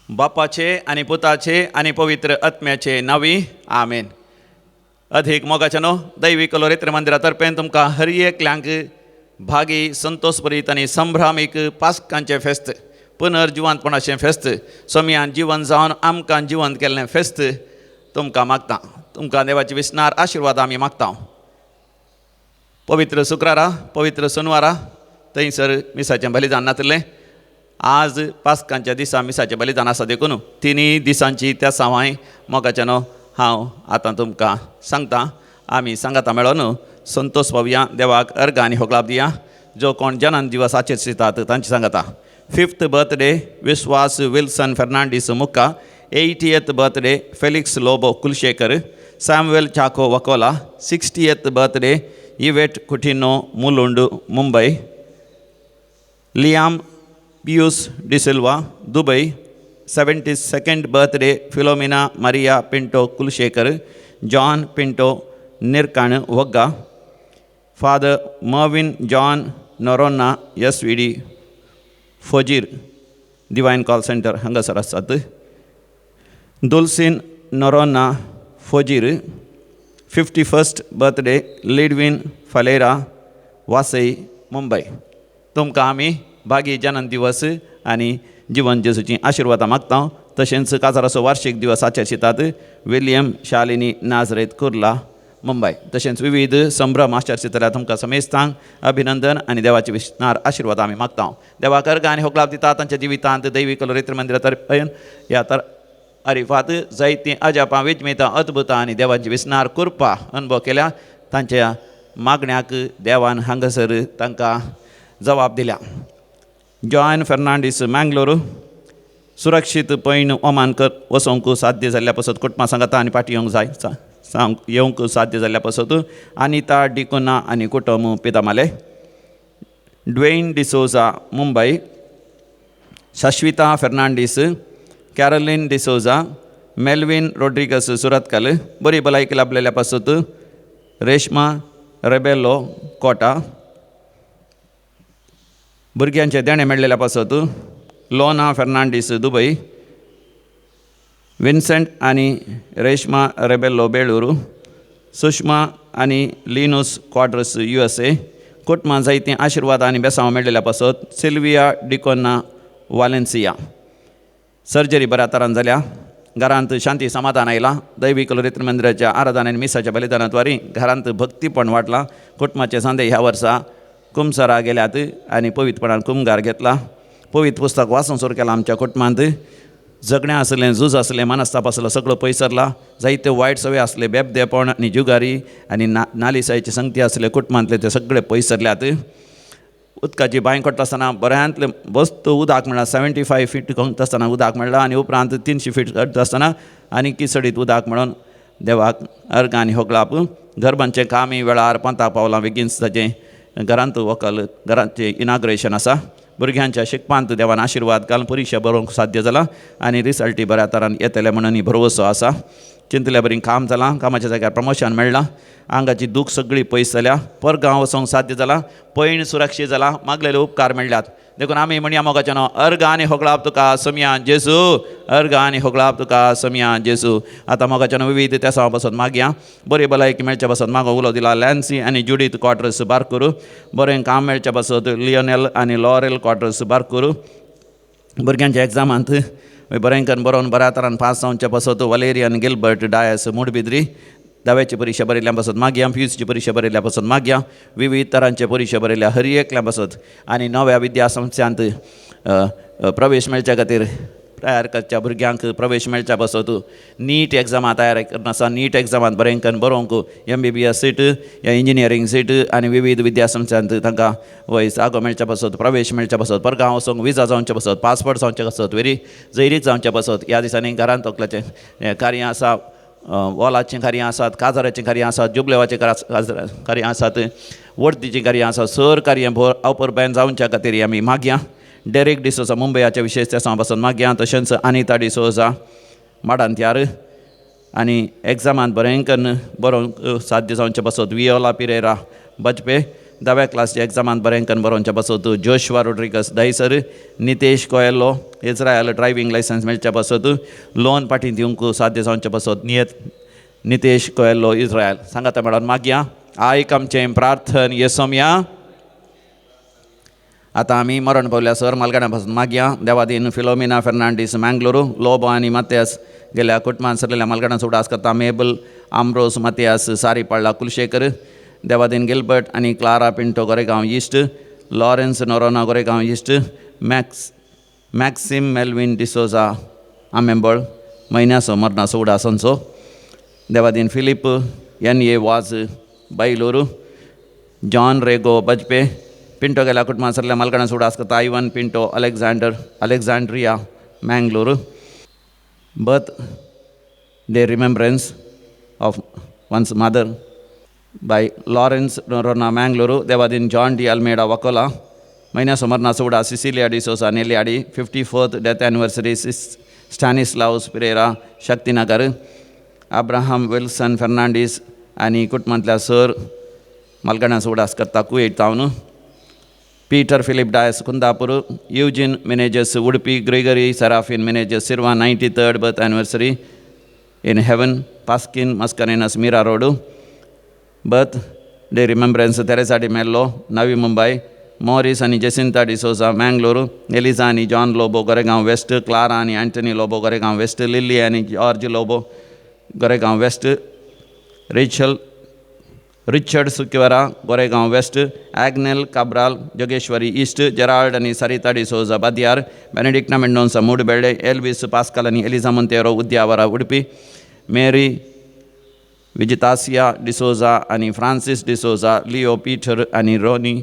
बापाचे आणि पुताचे आणि पवित्र आत्म्याचे नावी आमेन. अधिक मोगाच्यानो दैवी कलोरित्र मंदिरातर्फे तुमकां हर एकल्यांक भागी संतोषभरीत आणि संभ्रामीक पास्कांचे फेस्त पुनर्जिवंतपणाचें फेस्त सोम्यान जिवन जावन आमकां जिवंत केल्लें फेस्त तुमकां मागता. तुमकां देवाची विस्नार आशिर्वाद आमी मागता. पवित्र शुक्रारा पवित्र सोनवारा थंयसर मिसाचें बलिदान नातलें. आज पास्कांच्या दिसा मिसाचें बलिदान आसा देखून तिनी दिसांची त्या सावाय मोगाच्यानो हांव आतां तुमकां सांगता. आमी सांगाता मेळोन संतोष पावया, देवाक अर्घ आनी होगलाप दिया. जो कोण जन्म दिवस आचरितात तांची सांगाता. 5th बर्थडे विश्वास Wilson Fernandes Mukka. 80th birthday Felix Lobo Kulshekar. Samuel Chacko Vakola. 60th birthday Yvette Coutinho Mulund Mumbai. Liam Pius D'Silva Dubai. 72nd birthday Philomena Maria Pinto Kulshekar. John Pinto Nirkan Vagga. Father Mervin John Noronha SVD फोजीर डिवायन कॉल सेंटर हांगासर आसात. दुल्सिन नोरोना फोजीर. 51st birthday Ludwin Falera Vasai Mumbai. तुमकां आमी भागी जन्म दिवस आनी जिवन जेजूची आशिर्वादां मागता. तशेंच काजाराचो वार्षिक दिवस आचरितात. विलियम शालिनी नाझरेत कुर्ला मुंबई. तशेंच विविध संभ्रम आचरितल्या तुमकां समेस्तांक अभिनंदन आनी देवाची विस्नार आशिर्वाद आमी मागता. देवाक अर्घ आनी होगलाप दिता. तांच्या जिवितांत दैवी कलोरित्र मंदिरातर्फे ह्या अरिफात जायतीं अजापां विजमेतां अद्भुतां आनी देवाची विस्नार कृपा अनुभव केल्या. तांच्या मागण्याक देवान हांगासर तांकां जबाब दिल्या. जॉन फर्नांडीस मँगलोर. सुरक्षीत पैन ओमान वचोंक साध्य जाल्ल्या पासत कुटुंबां सांगाता आनी पाटी येवंक साध्य जाल्ल्या पासत अनिता डिकोना आनी कुटुंब पिदामाले. ड्वेन डिसोजा मुंबई. शाश्विता फर्नांडीस. कॅरोलिन डिसोजा. मेल्विन रोड्रिगस सुरतकाल. बरी भलायकी लाभलेल्या पासत रेश्मा रेबेलो कोटा. भुरग्यांचे देणे मेळ्ळेल्या पासत लोना फर्नांडीस दुबय. विन्सेंट आनी रेश्मा रेबेल्लो बेळूर. सुषमा आनी लिनूस क्वाड्रस USA. कुटुंबां जायतीं आशिर्वाद आनी बेसांव मेळ्ळेल्या पासत सिल्विया डिकोना वालेन्सिया. सर्जरी बऱ्या तरान जाल्या. घरांत शांती समाधान आयलां. दैवी कलोरित्र मंदिराच्या आराधना आनी मिसाच्या बलिदानाद्वारे घरांत भक्तीपण वाडलां. कुटुंबाचे सांदे ह्या वर्सा कुमसारा गेल्यात आनी पवित्रपणान कुमगार घेतला. पवित्र पुस्तक वाचून सुरू केलां. आमच्या कुटुंबांत जगणें आसलें, झूज आसलें, मनस्ताप आसलो, सगळो पयसरला. जायते वायट सवय आसले, बेबदेपण आनी जुगारी आनी नालिसायचे संगती आसले कुटुंबांतले ते सगळे पयसरल्यात. उदकाची बांय कोट्टा आसतना बऱ्यांतले बस्त उदक मेळ्ळां. 75 फीट कोंकता आसतना उदक मेळ्ळां आनी उपरांत 300 फीट कोट्टा आसतना आनी किसडीत उदक मेळोन देवाक अर्घ आनी होगलाप. घरबांचें कामी वेळार पंताक पावलां. बेगीनच ताचें घरांत व्हंकल घरांचें इनाग्रेशन आसा. भुरग्यांच्या शिकपांत देवान आशिर्वाद घालून परिक्षा बरोवंक साध्य जालां आनी रिजल्टी बऱ्या तरान येतले म्हणून भरवसो आसा. चिंतल्या बरी काम जालां. कामाच्या जाग्यार प्रमोशन मेळ्ळां. आंगाची दूख सगळी पयस जाल्या. परगांव वचोंक साध्य जालां. पैण सुरक्षीत जालां. मागलेले उपकार मेळ्ळ्यात देखून आमी म्हणया मोगाच्यानो अर्घ आनी होगलाप तुका सोम्या जेजू. अर्घ आनी होगलाप तुका सोम्या जेजू. आतां मोगाच्यानो विविध तेसां पासून मागया. बरी भलायकी मेळच्या पासून मागो उलो दिला लॅन्सी आनी जुडीत क्वार्टर्स बारकूर. बरें काम मेळच्या पासून लियोनेल आनी लॉरेल क्वार्टर्स बारकूर. भुरग्यांच्या एग्जामांत बरेंकन बरोवन बऱ्या तरान पास जावचे पासत वलेरियन गिल्बर्ट डायस मुडबिद्री. दाव्याची परीक्षा बरयल्ल्या पासत मागया. PUCची परीक्षा बरयल्ल्या पासत मागया. विविध तरांचे परीक्षा बरयल्या हर एकल्या पासत आनी नव्या विद्या संस्थांत प्रवेश मेळच्या खातीर तयार करच्या भुरग्यांक प्रवेश मेळच्या पासत नीट एग्जामां तयार करना आसा. नीट एग्जामांत बरेंकन बरोवंक MBBS सीट या इंजिनियरींग सीट आनी विविध विद्या संस्थांत तांकां वय जागो मेळच्या पासत प्रवेश मेळच्या पासत परगांव वचोंक विजा जावचे पासत पासपोर्ट जावचे पासत वेरी जैरीक जावचे पासत. ह्या दिसांनी घरांत तकल्याचें कार्य आसा. वॉलाचीं कार्यां आसात. काजाराचीं कार्यां आसात. जुबलेवाचीं कार्यां आसात. वर्तीचीं कार्यां आसात. सर कार्य अपर बॅन जावच्या खातीर आमी मागया. डेरेक डिसोजा मुंबयाच्या विशेश तेसां पासून मागया. तशेंच अनिता डिसोजा माडांत्यार आनी एग्जामांत बरेंकन बरोवंक साध्य जावचे पासत वियोला पिरेरा बजपे. 10व्या क्लासच्या एग्जामांत बरेंकन बरोवचे पासत Joshua Rodrigues Dahisar, Nitesh Coelho Israel driving license मेळचे पासत लोन पाटी दिवंक साध्य जावचे पासत नितेश कोयेल्लो इस्रायल सांगाता मेळोन मागया आयक आमचें प्रार्थन येसोमया. आतां आमी मरण पावल्या सर मालगाड्या पासून मागया देवादीन फिलोमिना फेर्नांडीस मँगलोरू लोबो आनी मात्यास गेल्या कुटुंबान सरलेल्या मालगाड्यांचो उडास करता मेबल आम्ब्रोस मात्यास सारीपाळ्ळा कुलशेकर देवादीन गिल्बर्ट आनी क्लारा पिंटो गोरेगांव इश्ट लॉरेन्स नोरोना गोरेगांव इश्ट मॅक्सिम मेल्विन डिसोजा आमेंबळ म्हयन्याचो मरणाचो उडासांचो देवादीन फिलीप एन वाज बैलूरू जॉन रेगो बजपे पिंटो गेल्या कुटुंबान सरल्या मालगाड्यांचो उडास करता Ivan Pinto Alexandria Mangalore birthday remembrance of one's mother by Lawrence Noronha Mangaluru देवादीन जॉन डी अल्मेडा वकोला म्हयन्याचो मरणाचो उडास Cecilia D'Souza Neliyadi 54th death anniversary Stanislaus Pereira Shaktinagar Abraham Wilson Fernandes आनी कुटुंबांतल्या सर मालगाड्यांचो उडास करता कुवेट टावन Peter Philip Dias Kundapur Eugene Menezes Udupi Gregory Serafin Menezes Shirva 93rd birth anniversary in heaven Paskin Mascarenhas Mira Road birthday remembrance Theresa D Mello Navi Mumbai Maurice आनी जेसिंता डिसोजा मँगलोर एलिझा आनी जॉन लोबो गोरेगांव वेस्ट क्लारा आनी अँटनी लोबो गोरेगांव वेस्ट लिली आनी जॉर्ज लोबो गोरेगांव वेस्ट रिचर्ड सुकिवरा गोरेगांव वेस्ट ॲग्नेल काब्राल जोगेश्वरी ईस्ट जेराल्ड आनी सरिता डिसोजा बादियार बेनेडिक्टा मेंडोन्सा मूडबेळे एल्विस पास्कल आनी एलिझा मोंतेरो उद्यावरा उडपी मेरी विजितासिया डिसोजा आनी फ्रांसीस डिसोजा लिओ पीटर आनी रोनी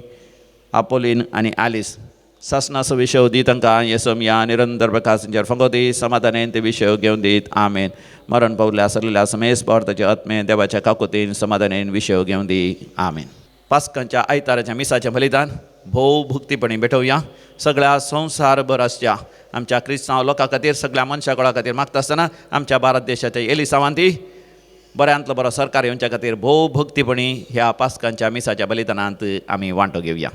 आपोलिन आनी ॲलिस सासनाचो विशय दी तांकां येसोमया निरंतर प्रकाशांचेर फंगोदी समाधानान ते विशय घेवन दीत आमेन. मरण पावल्या सरलेल्या समेस भारताचे आत्मे देवाच्या काकुतीन समाधानान विशय घेवन दी आमेन. पास्कांच्या आयताराच्या मिसाचें बलिदान भोव भुक्तीपणी भेटोवया. सगळ्या संवसारभर आसच्या आमच्या क्रिस्तांव लोकां खातीर सगळ्या मनशा कुळा खातीर मागता आसतना आमच्या भारत देशाच्या एलिसावांती बऱ्यांतलो बरो सरकार येवच्या खातीर भोव भक्तीपणी ह्या पास्कांच्या मिसाच्या बलिदानांत आमी वांटो घेवया.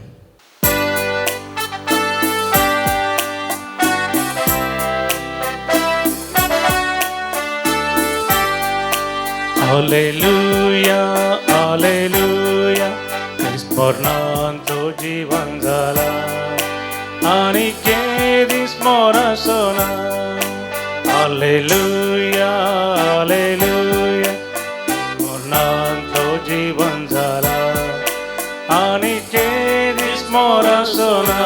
Hallelujah, hallelujah, Crispornanto जीवन झाला आणि केदी स्मरसना. Hallelujah, hallelujah, Crispornanto जीवन झाला आणि केदी स्मरसना.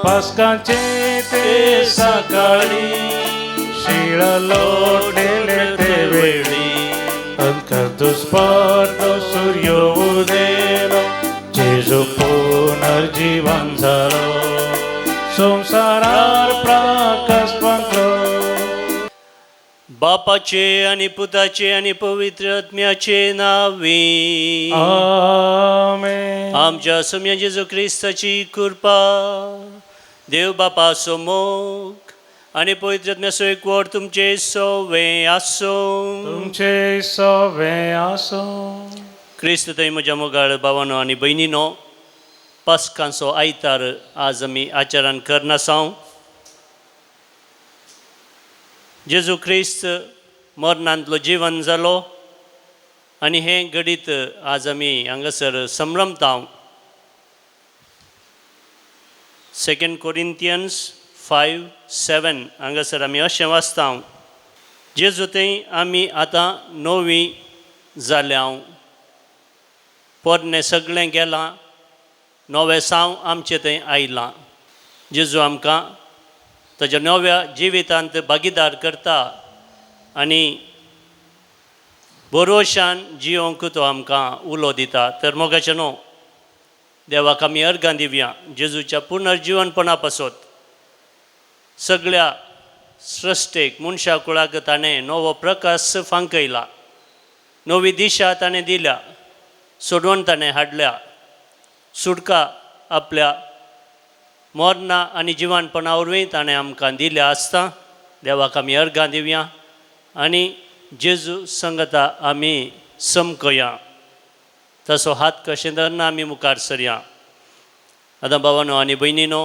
पास्कांचे ते सकाळी शिळ लोटले ते वेळी दुस्पर्धो सूर्य उदेलो जेजू पुनर्जीवन झालो संसारार प्रकाश पंकलो. बापाचे आणि पुताचे आणि पवित्र आत्म्याचे नावे आमेन. आमच्या सम्य जेजू ख्रिस्ताची कृपा देव बापा मोग आणि पवित्र आत्म्याचो एकवट तुमचे सवे आसो. तुमचे सवे आसो. क्रिस्त थंय म्हज्या मोगाळ भावानो आनी भयणीनो, पास्कांचो आयतार आज आमी आचरण करना आसाव. जेजू ख्रिस्त मरणांतलो जीवन जालो आनी हें घडीत आज आमी हांगासर संभ्रमताव. 2 Corinthians 5:7 हांगासर आमी अशें वाचता, जेजू थंय आमी आतां नवी जाल्या, पोरणें सगळें गेलां, नवें साव आमचें थंय आयलां. जेजू आमकां ताच्या नव्या जिवितांत भागीदार करता आनी भरोशान जियोंक तो आमकां उलो दिता. तर मोगाचें न्हू, देवाक आमी अर्गां दिवया. जेजूच्या पुनर्जीवनपणा पासत सगळ्या सृश्टेक मनशा कुळाक ताणें नवो प्रकाश फांकयला, नवी दिशा ताणें दिल्या, सोडवण ताणें हाडल्या, सुटका आपल्या मरणा आनी जिवानपणा वरवीं ताणें आमकां दिल्या आसता. देवाक आमी अर्गां दिवया आनी जेजू संगता आमी समकया. तसो हात कशें धरना आमी मुखार सरया. आतां भावांनो आनी भयणीनो,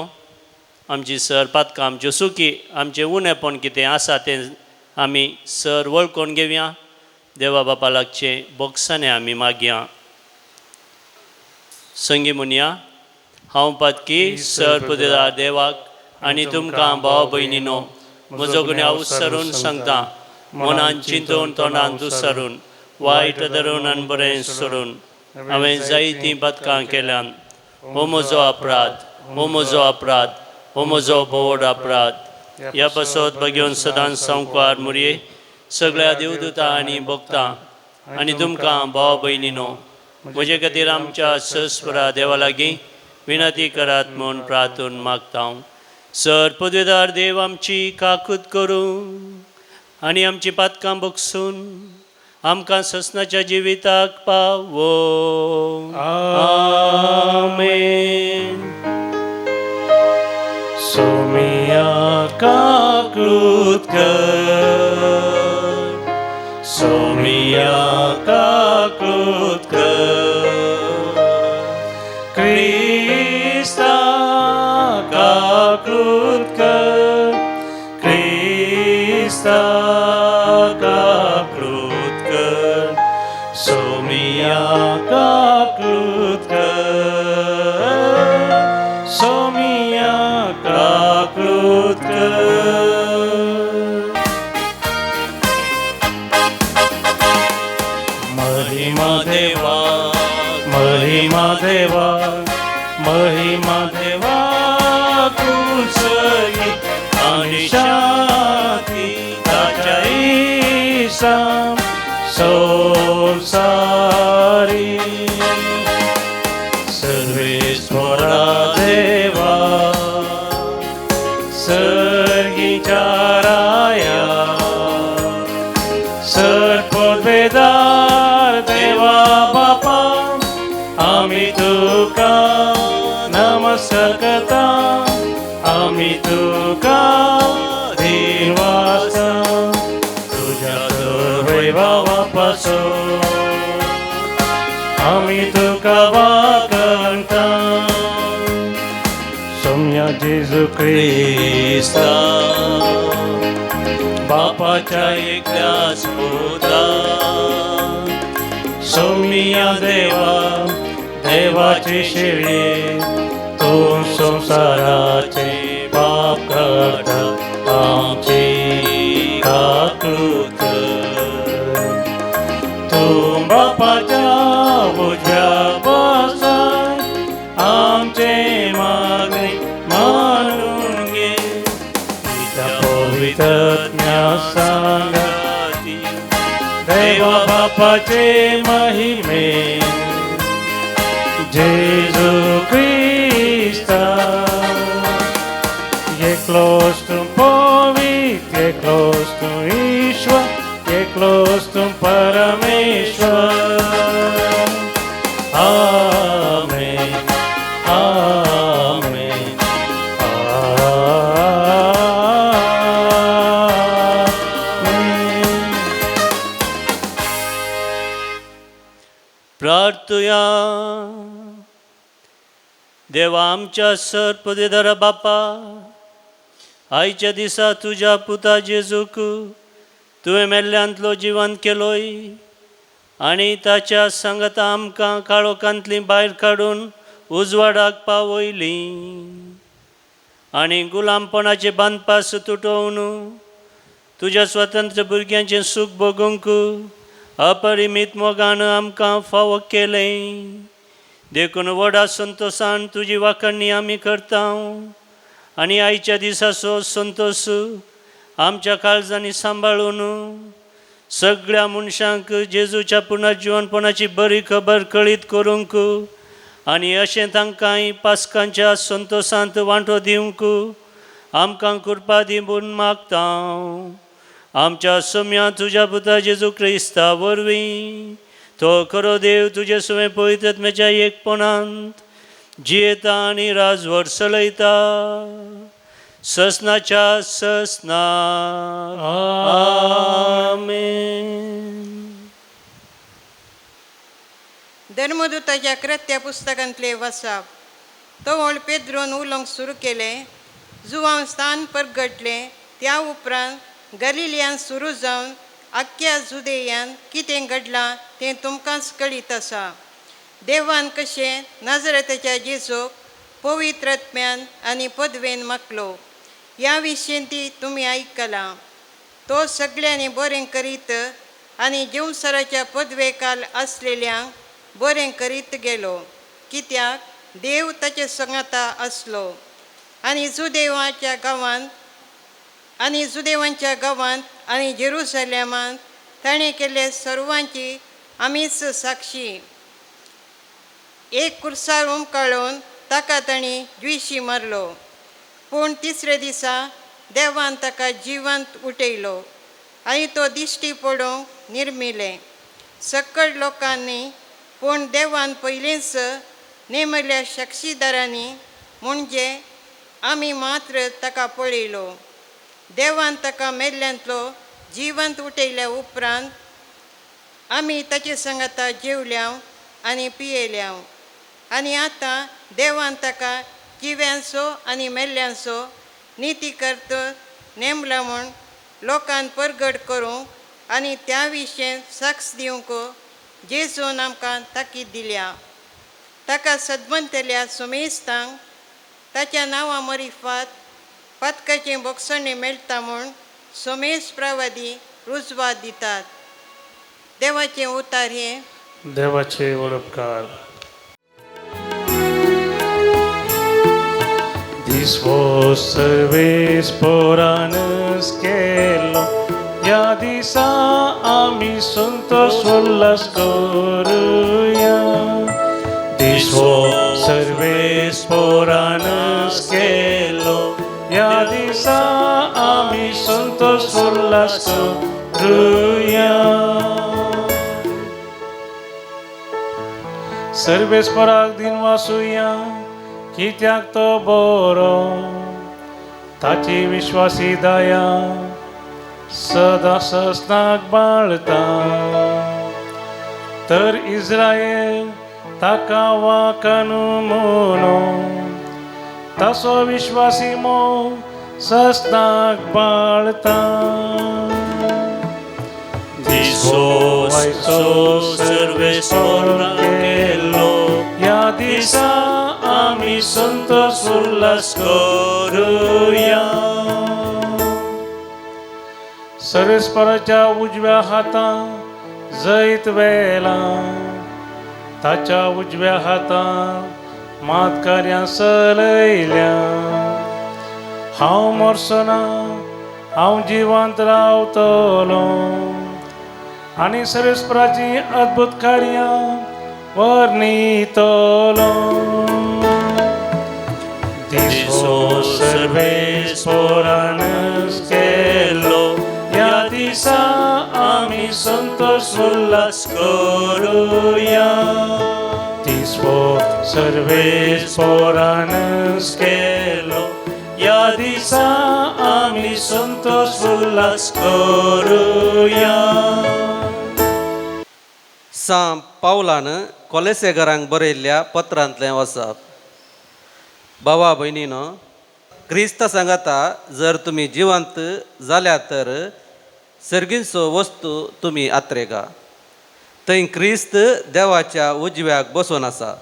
आमची सर पातकां आमच्यो सुखी आमचें उणेपण कितें आसा तें आमी सर वळखून घेवया. देवा बापा लागचें बोगसाने आमी मागया. संगी म्हणया, हांव पातकी सर पुदेदार देवाक आनी तुमकां भाव भयणीनो म्हजो गुन्यांव उसरून सांगता. मनान चिंतून तोंडान दुसरून वायट धरून आनी बरें सोडून हांवें जायतीं पातकां केल्यान. हो म्हजो अपराध, हो म्हजो अपराध, हो म्हजो बोड अपराध. ह्या पासत बगेवन सदांच संवकार मुरये सगळ्या देवदूतां आनी भक्तां आनी तुमकां भाव भयणीनो म्हजे खातीर आमच्या सस्वरा देवा लागीं विनंती करात म्हूण प्रार्थून मागता. सर पदवेदार देव आमची काकूत करूं आनी आमची पातकां बगसून आमकां ससनाच्या जिविताक पावो. आमेन. सोमिया काकृत कर, सोमिया काकृत कर, क्रिस्ता काकृत कर, क्रिस्ता काकृत कर, सोमिया काकृत कर, सोमिया काकृत कर. महिमा देवा, महिमा देवा, महिमा देवा कुसरी आणि शांती ताच्या ईसा संसारी. सर्वेश्वरा देवा सर्गीच्या राया, सर्पवेदार देवा बापा आम्ही तुका नमस्कार करता. आम्ही तुका देवाचा तुझ्या वैभवापासून आम्ही तुका वाकणता. सौम्या जेजू ख्रिस्ता बापाच्या एकल्याच पुता, सौम्या देवा देवाची शिळे तू संसाराचे पाप करता. आमची काकृत तू बापाच्या उजव्या बसाय आमचे मागणे मानून घे. पवित्रज्ञा सांगती देवा बापाचे महिमे. जेजू Krista, एकलोस तुम पवित्र, एकलोस तुम ईश्वर, एकलोस तुम परमेश्वर. आमेन, आमेन, आमेन. प्रार्थुया. देवा आमच्या सर पदवेदारा बापा, आयच्या दिसा तुज्या पुता जेजूक तुवें मेल्ल्यांतलो जिवंत केलोय आनी ताच्या सांगता आमकां काळोखांतली भायर काडून उजवाडाक पावयली आनी गुलामपणाचे बांदपास तुटोवन तुज्या स्वतंत्र भुरग्यांचें सूख भोगूंक अपरिमीत मोगान आमकां फावो केलें. देखून व्हडा संतोशान तुजी वाखणणी आमी करता आनी आयच्या दिसाचो संतोश आमच्या काळजांनी सांबाळून सगळ्या मनशांक जेजूच्या पुनर्जीवनपणाची बरी खबर कळीत करूंक आनी अशें तांकांय पास्कांच्या संतोशांत वांटो दिवंक आमकां कृपा दी म्हूण मागता. आमच्या सौम्या तुज्या पुता जेजू क्रिस्ता वरवीं तो खरो देव तुजे सुवें पवित्रत्म्याच्या एकपणांत जियेता आनी राजवर चलयता ससनाच्या ससना. आमेन. धर्मदूताच्या कृत्या पुस्तकांतले वचप. तवळ पेद्रोन उलोवंक सुरू केलें. जुवांव स्थान परगटलें. त्या उपरांत गलिलियान सुरू जावन आख्ख्या जुदेयान कितें घडलां तें तुमकांच कळीत आसा. देवान कशें नाजरेताच्या जेजूक पवित्र आत्म्यान आनी पदवेन मागलो, ह्या विशीं ती तुमी आयकलां. तो सगळ्यांनी बरें करीत आनी जेवसराच्या पदवेकाल आसलेल्यांक बरें करीत गेलो, कित्याक देव ताचे सांगाता आसलो. आनी जुदेवांच्या गांवांत आनी जेरुसलेमांत ताणें केल्ले सर्वांची आमीच साक्षी. एक कुर्सार उमकाळून ताका तांणी द्विशी मारलो, पूण तिसरे दिसा देवान ताका जिवंत उठयलो आनी तो दिश्टी पडोवंक निर्मिलें. सकयल लोकांनी पूण देवान पयलींच नेमल्या साक्षीदारांनी म्हणजे आमी मात्र ताका पळयलो. देवान ताका मेल्ल्यांतलो जिवंत उठयल्या उपरांत आमी ताचे सांगाता जेवल्या आनी पियेल्या. आनी आतां देवान ताका जिव्यांचो आनी मेल्ल्यांचो निती करत नेमला म्हूण लोकांक परगट करूंक आनी त्या विशें साक्ष दिवंक जेजून आमकां ताकीद दिल्या. ताका सदमंतल्या सुमेस्तांक ताच्या नांवा मरिफात पदकाचें बक्षणें मेळटा म्हूण सुमेस प्रवादी रुजवात दितात. देवाचें उतार हें. देवाचे वडपकार. This was सर्वेस पोरानच केलो, या दिसा आमी संतोष उल्हास करूया. This was सर्वेस पोरानच केलो, या दिसा आमी संतोष उल्हास करूया. सर्वेस्पराक दिन वासुया, कित्याक तो बरो. ताची विश्वासी दया सदा सस्नाक बाळता. तर इस्रायल ताका वाकानु म्हणो, ताचो विश्वासी मोग सस्नाक बाळता. दिसो सर्वेस पोराक केलो, या दिसा आमी संतोष उल्हास करूया. सर्वेस्पराच्या उजव्या हातांत जैत वेला, ताच्या उजव्या हातांत मातकार्यां चलयल्या. हांव मरचो ना, हांव जिवंत रावतलो आनी सर्वेस्पराची अद्भुत कार्यां वर्णितलो. दिसो सर्वेस पोरानच केलो, या दिसा आमी संतोष उल्हास करूया. दिसो सर्वेस पोरानच केलो, या दिसा आमी संतोष उल्हास करूया. सांत पावलान कोलेसेगरांक बरयल्ल्या पत्रांतलें वचप. भावा भयणीनो, क्रिस्त सांगाता जर तुमी जिवंत जाल्यार तर सर्गीचो वस्तू तुमी आत्रेगा. थंय क्रिस्त देवाच्या उजव्याक बसून आसा.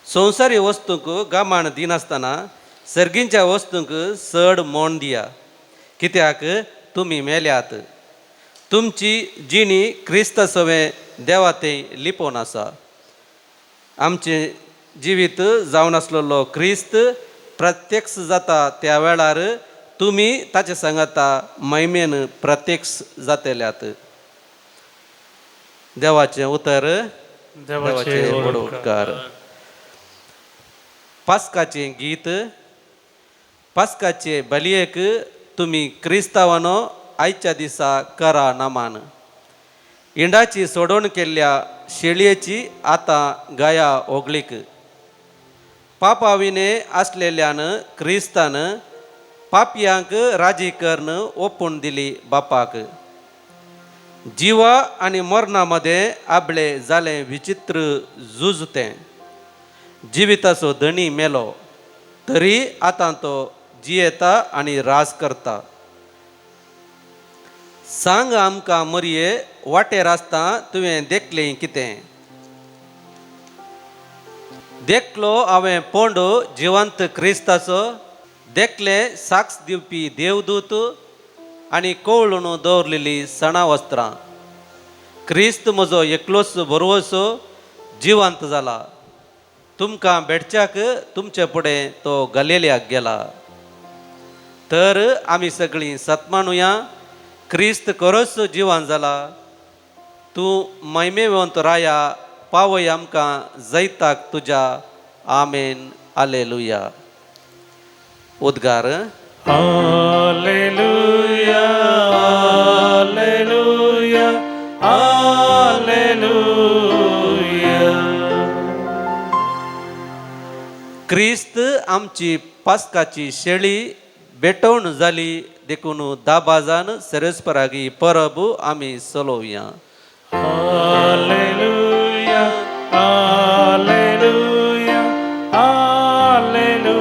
संवसारी वस्तूंक गामाण दिनासतना सर्गींच्या वस्तूंक चड मोण दिया, कित्याक तुमी मेल्यात. तुमची जिणी क्रिस्त सवें देवा थंय लिपोवन आसा. आमचें जिवीत जावन आसलेलो क्रिस्त प्रत्यक्ष जाता त्या वेळार तुमी ताचे सांगाता महिमेन प्रत्यक्ष जातल्यात. देवाचें उतर. देवाचे वडोवकार. पास्काचें गीत. पास्काचे बलयेक तुमी क्रिस्तावानो आयच्या दिसा करा नामान. इंडाची सोडोवन केल्ल्या शेळयेची आतां गाया ओगळीक. पापाविने आसलेल्यान क्रिस्तान पापयांक राजी करून ओपून दिली बापाक. जिवा आणि मरणामध्ये आपले जाले विचित्र झुजते. जिविताचो धणी मेलो तरी आतां तो जियेता आनी राज करता. सांग आमकां मरये वाटेर आसता तुवें देखलें कितें? देखलो हांवें पोंड जिवंत क्रिस्ताचो, देखले साक्ष दिवपी देवदूत आनी कवळून दवरलेली सणा वस्त्रां. क्रिस्त म्हजो एकलोच बरोवसो जिवंत जाला. तुमकां भेटच्याक तुमचे फुडें तो गलिल्याक गेला. तर आमी सगळीं सतमानुया क्रिस्त खरोच जिवंत जाला. तूं मैमेवंत राया पावय आमकां जैताक तुज्या. आमेन. हालेलुया. उद्गार. हालेलुया, हालेलुया, हालेलुया. क्रिस्त आमची पास्काची शेळी भेटवण जाली देखून दाबाजान सेरेस्परागी परब आमी चलोवया. हालेलुया, हालेलुया, हालेलुया.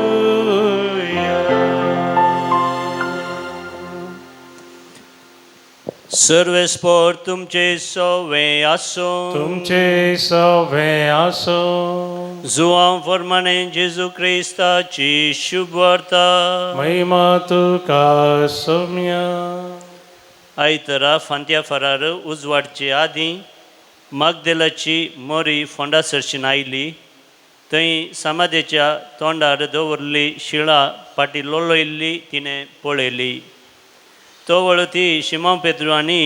सर्वेस्पोर तुमचे सोवे आसो. तुमचे सवे आसो. जुआं फर्माने जेजू क्रिस्ताची शुभ वार्ता. महिमा तुका सौम्या. आयतरा फांत्या फरार उजवाडचे आदीं मागदेलाची मोरी फोंडा सरशीन आयली. थंय समाधेच्या तोंडार दवरली शिळा पाटी लोळयल्ली तिणें पळयली. तो वळ ती शिमोन पेद्रू आनी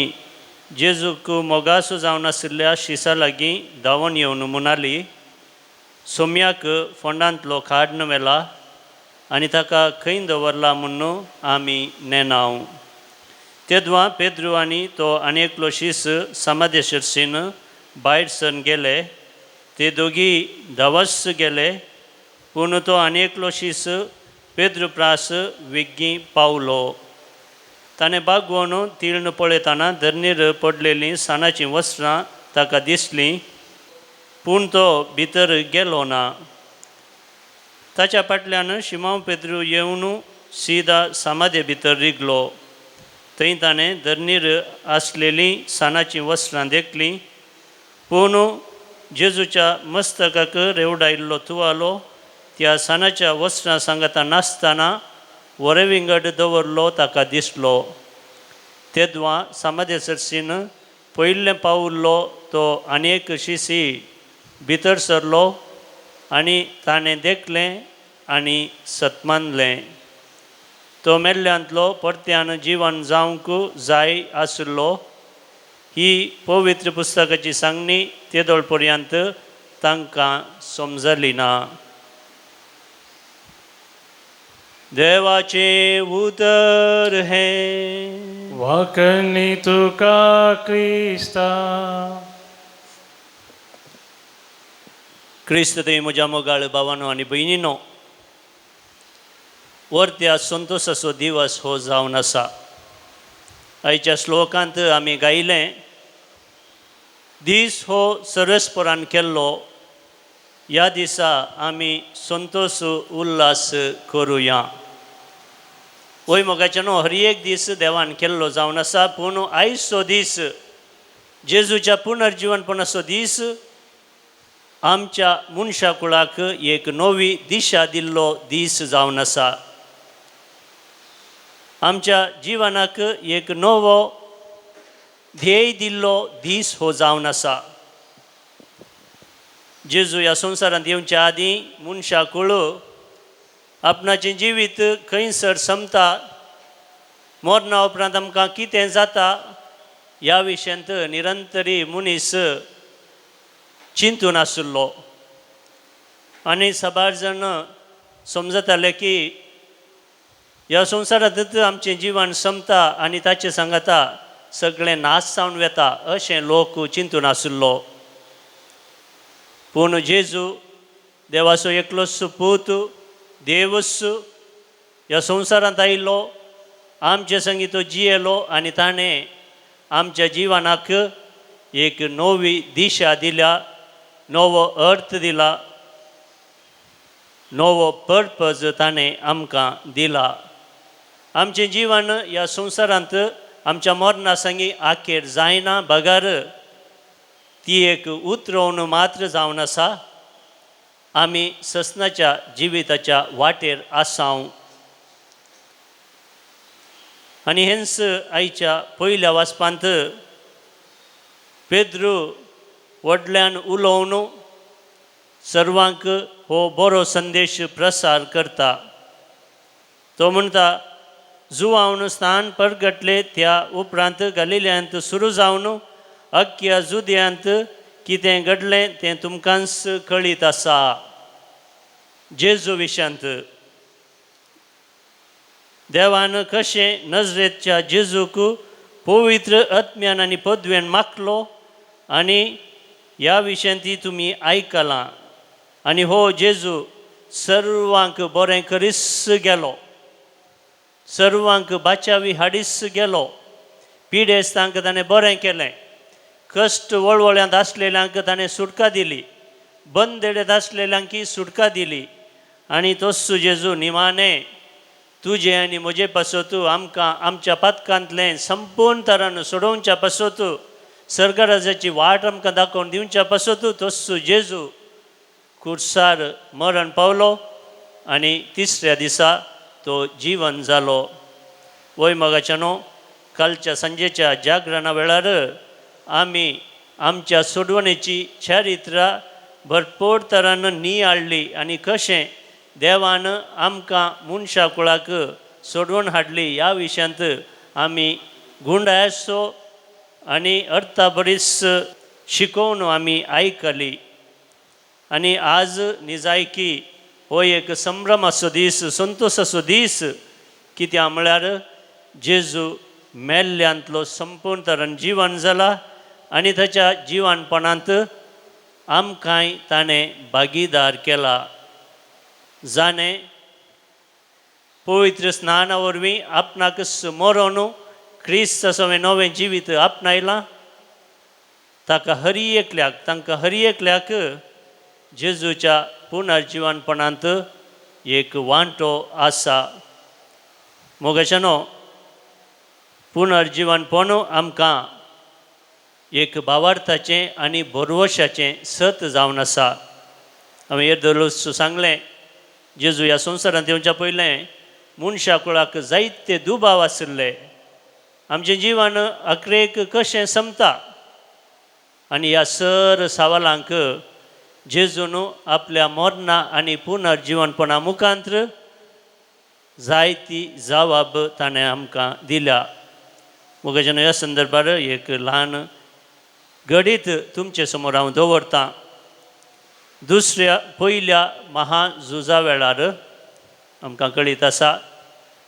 जेजूक मोगासो जावन आशिल्ल्या शिसा लागीं धांवून येवन म्हणाली, सोम्याक फोंडांतलो खाड मेला आनी ताका खंय दवरला म्हूण आमी नेनाव. तेदवां पेद्रू आनी तो आनी एकलो शीस समाधे शिरसीन भायर सरून गेले. ते दोगी धावस गेले, पूण तो आनी एकलो शीस पेद्रू प्रास विग्गी पावलो. ताणें बागवून तिळण पळयतना धरणीर पडलेलीं सानाचीं वस्त्रां ताका दिसलीं, पूण तो भितर गेलो ना. ताच्या फाटल्यान शिमोन पेद्रू येवन सीदा समाधे भितर रिगलो. थंय ताणें धरणीर आसलेलीं सानाचीं वस्त्रां देखलीं, पूण जेजूच्या मस्तकाक रेवडायिल्लो तुवालो त्या सानाच्या वस्त्रां सांगता नासतना वरे विंगड दवरलो ताका दिसलो. तेदवां समाधे सरसीन पयलें पावुल्लो तो आनी एक शिसी भितर सरलो आनी ताणें देखलें आनी सतमानलें. तो मेल्ल्यांतलो परत्यान जिवन जावंक जाय आशिल्लो. ही पवित्र पुस्तकाची सांगणी तेदोळ पर्यंत तांकां समजली ना. देवाचे उतर हे वाकणी तुका क्रिस्ता. क्रिस्त थंय म्हज्या मोगाळ भावानो आनी भयणीनो, वर्त्या संतोशाचो दिवस हो जावन आसा. आयच्या श्लोकांत आमी गायलें, दीस हो सर्वेस्परान केल्लो. ह्या दिसा आमी संतोश उल्हास करुया. वय मोगाच्यानो हर एक दीस देवान केल्लो जावन आसा, पूण आयचो दीस जेजूच्या पुनर्जिवनपणाचो दीस आमच्या मनशा कुळाक एक नवी दिशा दिल्लो दीस जावन आसा. आमच्या जिवनाक एक नवो ध्येय दिल्लो दीस हो जावन आसा. जेजू ह्या संवसारांत येवच्या आदीं मनशा कुळ आपणाचें जिवीत खंयसर संपता, मरणा उपरांत आमकां कितें जाता ह्या विशयांत निरंतरी मनीस चिंतून आशिल्लो. आनी साबार जाण समजताले की ह्या संवसारांतच आमचें जिवन संपता आनी ताचे सांगता सगळें नाश जावन वेता अशें लोक चिंतून आशिल्लो. पूण जेजू देवाचो एकलोच पूत देवच ह्या संवसारांत आयिल्लो, आमचे संगी तो जियेलो आनी ताणें आमच्या जिवनाक एक नवी दिशा दिल्या, नवो अर्थ दिला, नवो पर्पज ताणें आमकां दिला. आमचें जिवन ह्या संवसारांत आमच्या मरणा संगी आखेर जायना बगार ती एक उतरवण मात्र जावन आसा. आमी ससनाच्या जिविताच्या वाटेर आसांव. आनी हेंच आयच्या पयल्या वाचपांत पेद्रू व्हडल्यान उलोवन सर्वांक हो बरो संदेश प्रसार करता. तो म्हणटा, जुवावन स्नान परगटले त्या उपरांत गलिल्यांत सुरू जावन अख्ख्या जुदयांत कितें घडलें तें तुमकांच कळीत आसा. जेजू विशांत देवान कशें नजरेच्या जेजूक पवित्र आत्म्यान आनी पदवेन मागलो आनी ह्या विशयांती तुमी आयकलां. आनी हो जेजू सर्वांक बरें करीस गेलो, सर्वांक बाचावी हाडीस गेलो. पिडेस्तांक ताणें बरें केलें, कश्ट वळवळ्यांत आसलेल्यांक ताणें सुटका दिली, बंदेडेत आसलेल्यांकी सुटका दिली. आनी तोच जेजू निमाणें तुजें आनी म्हजे पासत आमकां आमच्या पातकांतलें संपूर्ण तरान सोडोवच्या पासत सर्गराजाची वाट आमकां दाखोवन दिवच्या पासत तोच जेजू खुर्सार मरण पावलो आनी तिसऱ्या दिसा तो जीवन जालो. वय मोगाच्यानो, कालच्या सांजेच्या जागरणा वेळार आमी आमच्या सोडवणेची चारित्रां भरपूर तरान नियाळ्ळी आनी कशें देवान आमकां मनशा कुळाक सोडवण हाडली ह्या विशयांत आमी गुंडायसो आनी अर्था बरीच शिकोवन आमी आयकली. आनी आज निजायकी हो एक संभ्रमाचो दीस, संतोशाचो दीस. कित्याक म्हळ्यार जेजू मेल्ल्यांतलो संपूर्ण तरान जीवन जाला आनी ताच्या जिवनपणांत आमकांय ताणें भागीदार केला. जाणें पवित्र स्नाना वरवीं आपणाक मरोन क्रिस्ताचो नवें जिवीत आपणायलां. ताका हरी एकल्याक तांकां हरी एकल्याक जेजूच्या पुनर्जिवनपणांत एक वांटो आसा. मोगाच्यानो, पुनर्जिवनपण आमकां एक भावार्थाचें आनी भरवशाचें सत जावन आसा. हांवें येदोलूच सांगलें, जेजू ह्या संवसारांत येवच्या पयलें मनशा कुळाक जायते दुबाव आशिल्ले. आमचें जिवन अकरेक कशें संपता आनी ह्या सर सवालांक जेजून आपल्या मरणा आनी पुनर्जिवनपणा मुखांत्र जायती जबाब ताणें आमकां दिल्या. मुखार ह्या संदर्भार एक ल्हान घडीत तुमचे समोर हांव दवरतां. पयल्या महाझुजा वेळार आमकां कळीत आसा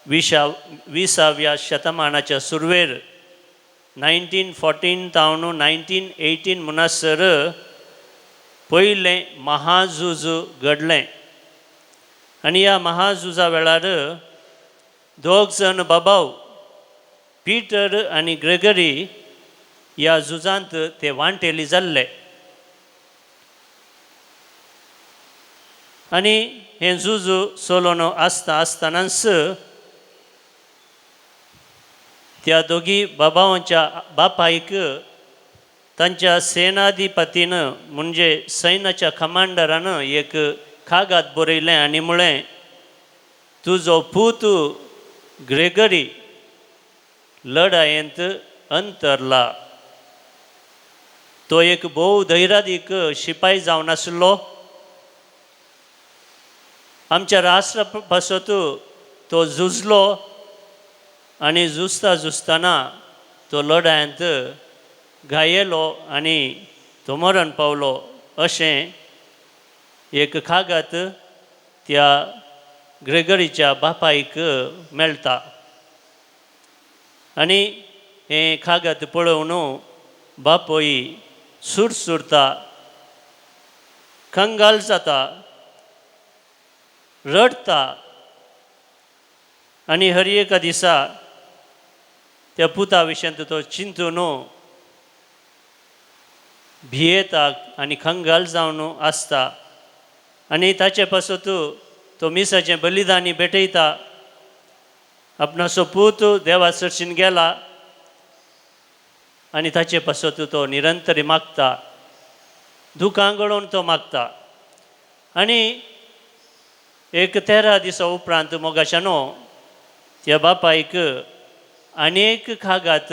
20व्या शतमानाच्या सुरवेर 1914 तावन 1918 म्हणसर पयलें महाझूज घडलें. आनी ह्या महाझुजा वेळार दोग जण बाबाव पिटर आनी ग्रेगरी ह्या झुजांत ते वांटेली जाल्ले. आनी हें झूज चलोवन आसतनाच त्या दोगी बाबावांच्या बापायक तांच्या सेनाधिपतीन म्हणजे सैन्याच्या कमांडरान एक कागाद बरयलें आनी म्हळें, तुजो पूत ग्रेगरी लढायेंत अंतरला. तो एक भोव धैर्यादीक शिपाई जावन आशिल्लो. आमच्या राष्ट्रा पासत तो झुजलो आनी झुजतना तो लढायेंत घायेलो आनी तो मरण पावलो अशें एक कागाद त्या ग्रेगरीच्या बापायक मेळटा. आनी हें कागाद पळोवन बापोय सुरता, कंगाल जाता, रडता. आनी हर एका दिसा त्या पुता विशयंत तो चिंतून भियेता आनी खंगाल जावन आसता आनी ताचे पासत तो मिसाचें बलिदानी भेटयता आपणाचो पूत देवा सरशीन गेला आनी ताचे पासत तो निरंतरी मागता दुखां गळोवन तो मागता आनी एक 13 दिसा उपरांत मोगाशानो त्या बापायक आनीक खागात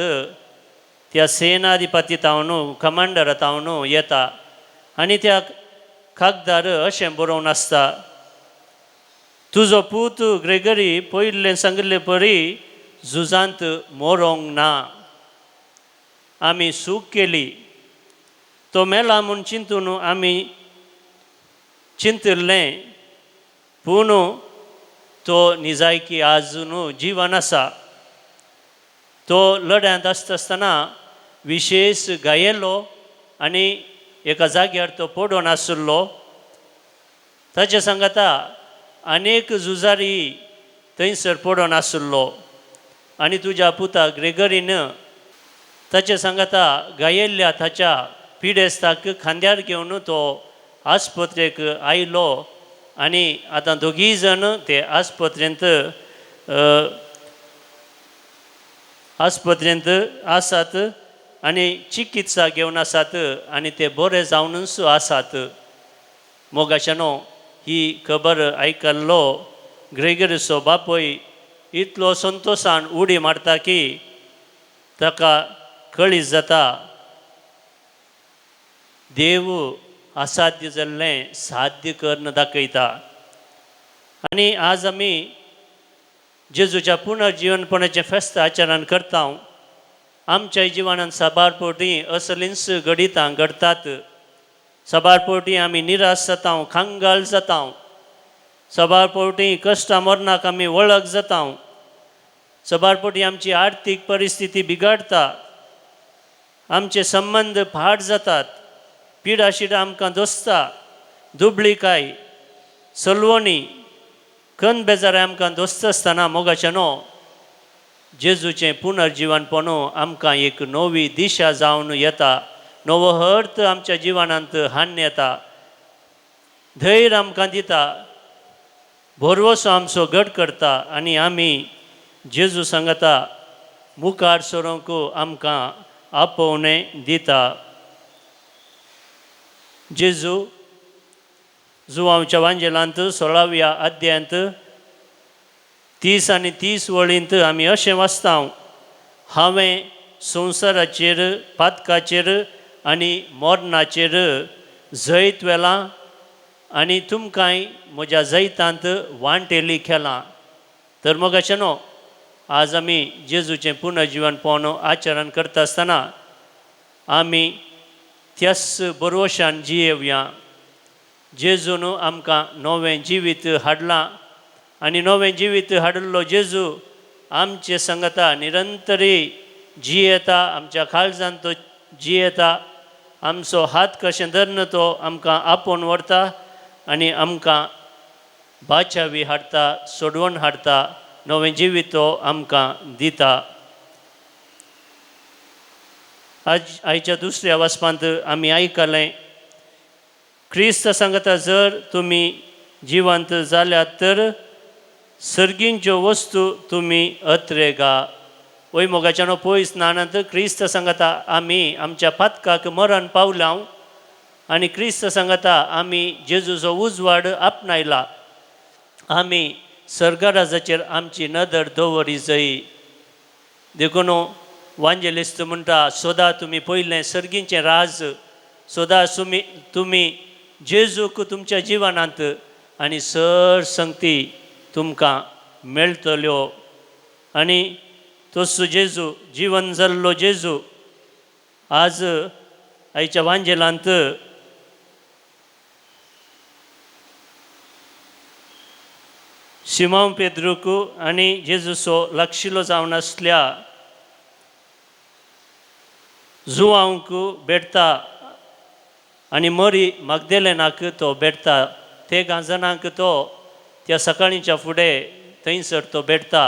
त्या सेनाधिपती तावन कमांडर तावन येता आनी त्या खागदार अशें बरोवन आसता तुजो पूत ग्रेगरी पयलें सांगले परी झुजांत मोरोंक ना आमी सूख केली तो मेला म्हूण चिंतून आमी चिंतलें पूण तो निजायकी आजून जिवन आसा तो लढ्यांत आसतना विशेश गायेलो आनी एका जाग्यार तो पडून आसलो ताचे सांगता अनेक झुजारी थंयसर पडून आसलो आनी तुज्या पुता ग्रेगरीन ताचे सांगता गायेल्ल्या ताच्या पिडेस्ताक खांद्यार घेवन तो आस्पत्रेक आयलो आनी आतां दोगी जण ते आस्पत्रेंत आसात आनी चिकित्सा घेवन आसात आनी ते बरे जावनूच आसात मोगाशानो ही खबर आयकल्लो ग्रेगरीचो बापूय इतलो संतोशान उडी मारता की ताका कळीत जाता देव असाध्य जाल्लें साध्य करून दाखयता आनी आज आमी जेजूच्या पुनर्जीवनपणाचें फेस्त आचरण करता आमच्या जिवनांत सबारपोटी असलींच घडितां घडतात सबारपोटी आमी निराश जाता खांगाल जाता सबारपोटी कश्टां मरणाक आमी वळख जाता सबारपोटी आमची आर्थीक परिस्थिती बिगडटा आमचे संबंध फाट जातात पिडाशिडा आमकां दोसता दुबळीकाय सलवणी कन बेजारे आमकां दोस्त आसतना मोगाशानो जेजूचें पुनर्जीवनपण आमकां एक नवी दिशा जावन येता नवो अर्थ आमच्या जिवनांत हाडून येता धैर्य आमकां दिता भरवोसो आमचो घट करता आनी आमी जेजू सांगता मुखार सरोंक आमकां आपोवणें दिता जेजू जुवांवच्या वांजेलांत 16व्या अध्यायांत 30 आनी 30 वळींत आमी अशें वाचता हांवें संवसाराचेर पातकाचेर आनी मरणाचेर जैत वेलां आनी तुमकांय म्हज्या जैतांत वांटेली केलां तर मोगाशानो आज आमी जेजूचें पुनर्जीवनपण आचरण करता आसतना आमी त्याच बरोशान जियेवया जेजून आमकां नवें जिवीत हाडलां आनी नवें जिवीत हाडिल्लो जेजू आमचे संगता निरंतरी जियेता आमच्या काळजांत तो जियेता आमचो हात कशें धरून तो आमकां आपोवन व्हरता आनी आमकां बाचावी हाडटा सोडवण हाडटा नवें जिवीत तो आमकां दिता आयच्या दुसऱ्या वाचपांत आमी आयकलें क्रिस्त सांगता जर तुमी जिवंत जाल्यात तर सर्गींच्यो वस्तू तुमी अत्रेगा वय मोगाच्यानो पयस नानंत क्रिस्त सांगता आमी आमच्या पातकाक मरण पावल्या आनी क्रिस्त सांगता आमी जेजूचो उजवाड आपणायला आमी सर्गराजाचेर आमची नदर दवरी जायी देखून वांजेलिस्त म्हणटा सदां तुमी पयलें सर्गींचें राज सदां तुमी जेजूक तुमच्या जिवनांत आनी सर संगती तुमकां मेळटल्यो आनी तोच जेजू जीवन जाल्लो जेजू आज आयच्या वांजेलांत शिमोन पेद्रूक आनी जेजूचो लागशिल्लो जावन आसल्या जुवांक भेटता आनी मरी मागदेलेनाक तो भेटता ते गांजनाक तो त्या सकाळींच्या फुडें थंयसर तो भेटता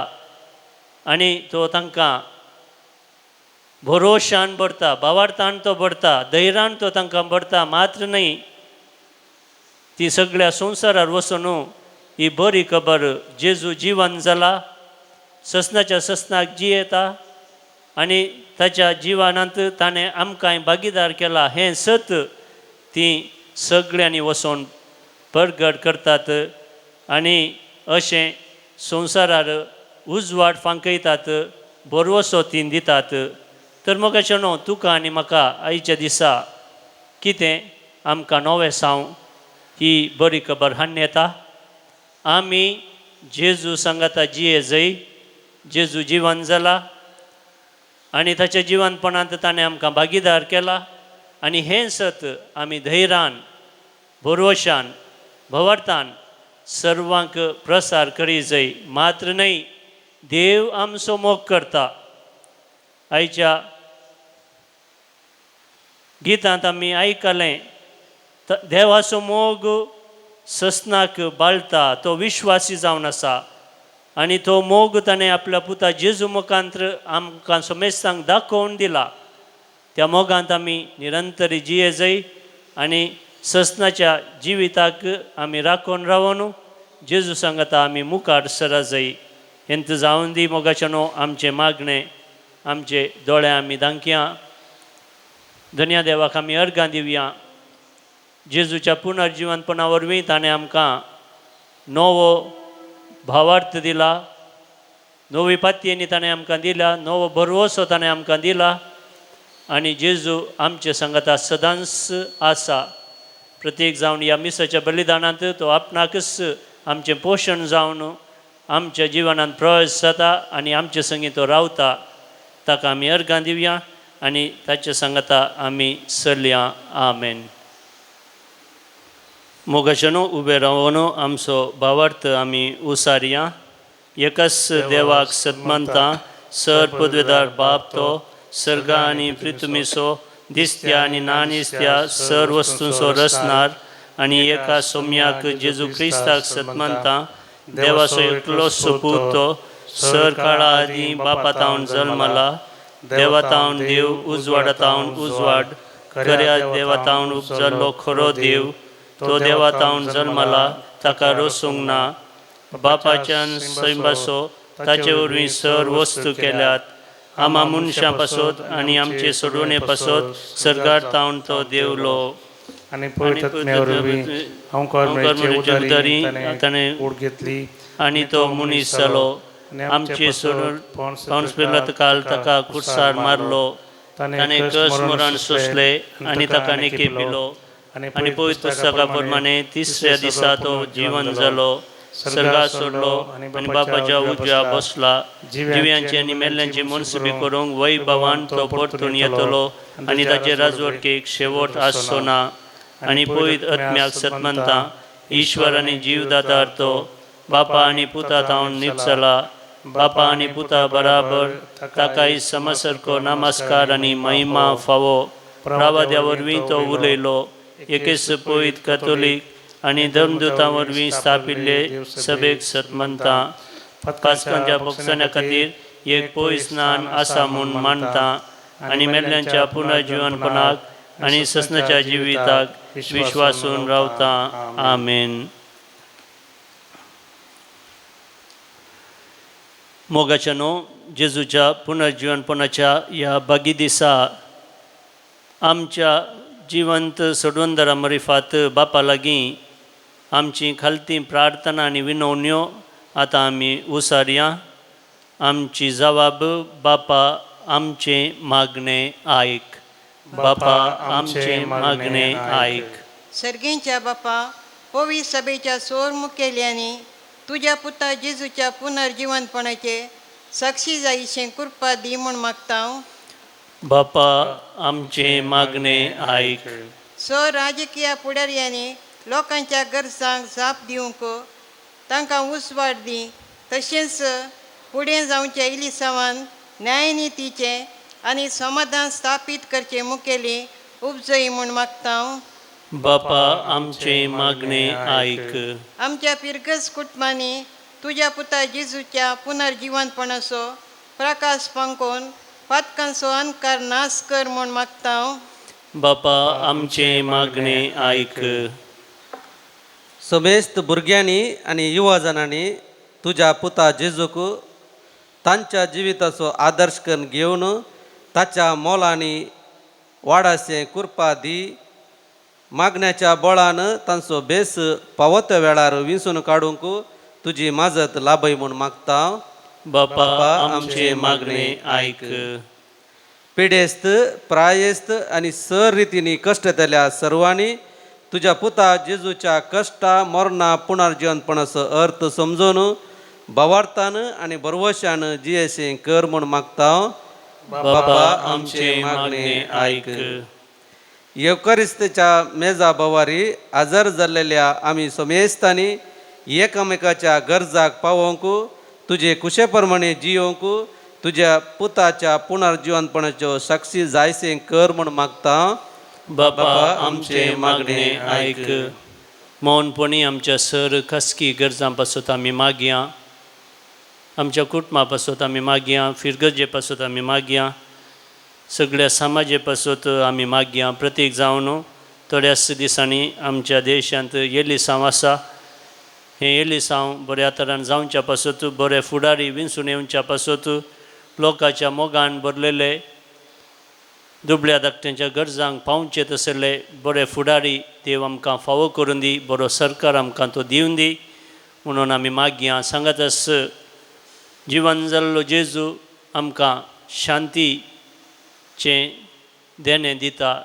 आनी तो तांकां भरोशान भरता, भावार्थान तो भरता, धैर्यान तो तांकां भरता. मात्र न्ही, ती सगळ्या संवसारार वचून ही बरी खबर जेजू जिवन जाला, ससनाच्या ससनाक जियेता आनी ताच्या जिवनांत ताणें आमकांय भागीदार केला हें सत ती सगळ्यांनी वचून परगट करतात आनी अशें संवसारार उजवाड फांकयतात, बरवसो ती दितात. तर मोगाचें न्हू, तुका आनी म्हाका आयच्या दिसा कितें आमकां नवें सांग ही बरी खबर हाडून येता. आमी जेजू सांगाता जिये जय, जेजू जिवन जाला आनी ताच्या जिवनपणांत ताणें आमकां भागीदार केला आनी हें सत आमी धैर्यान, भरवशान, भवार्थान सर्वांक प्रसार करी जय. मात्र न्ही, देव आमचो मोग करता. आयच्या गितांत आमी आयकलें, देवाचो मोग ससनाक बाळटा, तो विश्वासी जावन आसा आनी तो मोग ताणें आपल्या पुता जेजू मुखांत्र आमकां समेस्तांक दाखोवन दिला. त्या मोगांत आमी निरंतरी जिये जय आनी ससनाच्या जिविताक आमी राखून रावून जेजू सांगता आमी मुखार सरा जय. हेंत जावन दी मोगाचें न्हू आमचें मागणें, आमचे दोळे आमी धांकया. धन्या देवाक आमी अर्गां दिवया. जेजूच्या पुनर्जिवनपणा वरवीं ताणें आमकां नवो भावार्थ दिला, नवी पातयेंनी ताणें आमकां दिला, नवो भरवसो ताणें आमकां दिला आनी जेजू आमचे सांगता सदांच आसा. प्रत्येक जावन ह्या मिसाच्या बलिदानांत तो आपणाकच आमचें पोशण जावन आमच्या जिवनांत प्रवेश जाता आनी आमचे संगी तो रावता. ताका आमी अर्गां दिवया आनी ताचे सांगता आमी सरया. आमेन. मोगाचें उबे रावन आमचो भावार्थ आमी उसारया. एकच देवाक सतमंता, सर पदवेदार बाप तो, सर्गा आनी पृथ्वीचो, दिसत्या आनी ना दिसत्या सर वस्तूंचो रचणार आनी एका सोम्याक जेजू क्रिस्ताक सतमंता, देवाचो एकलो सपूत तो, सर काळा आदी बापातावन जल्मला, देवातावन देव, उजवाडातावन उजवाड, खऱ्या देवातावन उपजल्लो खरो देव, तो देवातावन जल्मला, ताका रोसूंक ना, बापाच्यान सैमासो ताचे वरवीं सर वस्तू केल्यात, आमा मनशां पासत आनी आमचे सोडवणे पासत सर्गार तावन तो देवलो आणि पवित्र वरवीं हांव उदारी ताणें ओड घेतली आनी तो मनीस जालो. आमचे सोडून पावस पिलात काल ताका कुर्सार मारलो, ताणें कस मरण सोंसले आनी ताका नेके पिलो आनी पवित्र पुस्तका प्रमाणे तिसऱ्या दिसा तो जिवन जालो, सर्गार सोडलो आनी बापाच्या उजव्या बसला. जिव्यांची आनी मेल्ल्यांची मनसुबी करूंक वैभवान तो परतून येतलो आनी ताचे राजवटकेक शेवट आसचो ना. आनी पवित्र आत्म्याक सतमंता, ईश्वर आनी जीवदातार तो, बापा आनी पुता तावन निपचला, बापा आनी पुता बराबर ताकाय समसारको नमस्कार आनी महिमा फावो. रावाद्या वरवीं तो उलयलो, एकेच पवित्र कॅथोलीक आनी धर्मदुतां वरवीं स्थापिल्ले सभेक सतमंता, पास्कांच्या भोगसण्या खातीर एक पवित्र स्नान आसा म्हूण मानता आनी मेल्ल्यांच्या पुनर्जिवनपणाक आनी ससनाच्या जिविताक विश्वासून रावता. आमेन. मोगाच्या न्हू, जेजूच्या पुनर्जिवनपणाच्या ह्या बागी दिसा आमच्या जिवंत सोडवंदरा मरिफात बापा लागीं आमची खालती प्रार्थना आनी विनवण्यो आतां आमी उसारया. आमची जबाब, बापा आमचें मागणें आयक, बापा आमचें मागणें आयक. सर्गेंच्या बापा, पवित्र सभेच्या सोर मुखेल्यांनी तुज्या पुता जेजूच्या पुनर्जिवनपणाचे साक्षी जायशें कृपा दी म्हूण मागता. बापा आमचें मागणें आयक. सो राजकीय फुडाऱ्यांनी लोकांच्या गरजांक जाप दिवंक तांकां उसवाड दी. तशेंच फुडें जावचे इली सावन न्यायनितीचें आनी समाधान स्थापीत करचे मुखेली उपजय म्हूण मागता. बापा आमचें मागणें आयक. आमच्या पिरगस कुटुंबांनी तुज्या पुता जेजूच्या पुनर्जिवनपणाचो प्रकाश पांकोवन पातकांचो अंकार नाश कर म्हूण मागता हांव. बापा आमचे मागणे ऐक. समेस्त भुरग्यांनी आनी युवा जाणांनी तुज्या पुता जेजूक तांच्या जिविताचो आदर्श करून घेवन ताच्या मोलांनी वाडाशें कुरपा दी. मागण्याच्या बळान तांचो बेस पावत्या वेळार विंचून काडूंक तुजी माजत लाभय म्हूण मागता हांव. बापा आमचे मागणे ऐक. पिडेस्त प्रायस्त आनी सर रितींनी कश्ट केल्या सर्वांनी तुज्या पुता जेजूच्या कश्टा मरणा पुनर्जीवनपणाचो अर्थ समजून भावार्थान आनी बरवशान जियेशें कर म्हूण मागता हांव. बापा आमचे मागणे ऐक. येवकारिस्तेच्या मेजा भोवारी आजार जाल्लेल्या आमी समेस्तांनी एकामेकाच्या गरजाक पावोवंक तुजे कुशे प्रमाणे जियोवंक तुज्या पुताच्या पुनर्जीवनपणाच्यो साक्षी जायशें कर म्हूण मागता हांव. बापा आमचे मागणे ऐक. मौनपणी आमच्या सर खासगी गरजां पासत आमी मागया. आमच्या कुटुंबा पासत आमी मागया. फिरगजे पासत आमी मागया. सगळ्या समाजे पासत आमी मागया. प्रत्येक जावन थोड्याच दिसांनी आमच्या देशांत येलिसांव आसा. हें येलिसांव बऱ्या तरान जावच्या पासत बरे फुडारी विंचून येवच्या पासत लोकांच्या मोगान भरलेले दुबळ्या धाकट्यांच्या गरजांक पावचे तसले बरे फुडारी देव आमकां फावो करून दी. बरो सरकार आमकां तो दिवन दी म्हणून आमी मागया. सांगातच जिवन जाल्लो जेजू आमकां शांतीचें देणें दिता.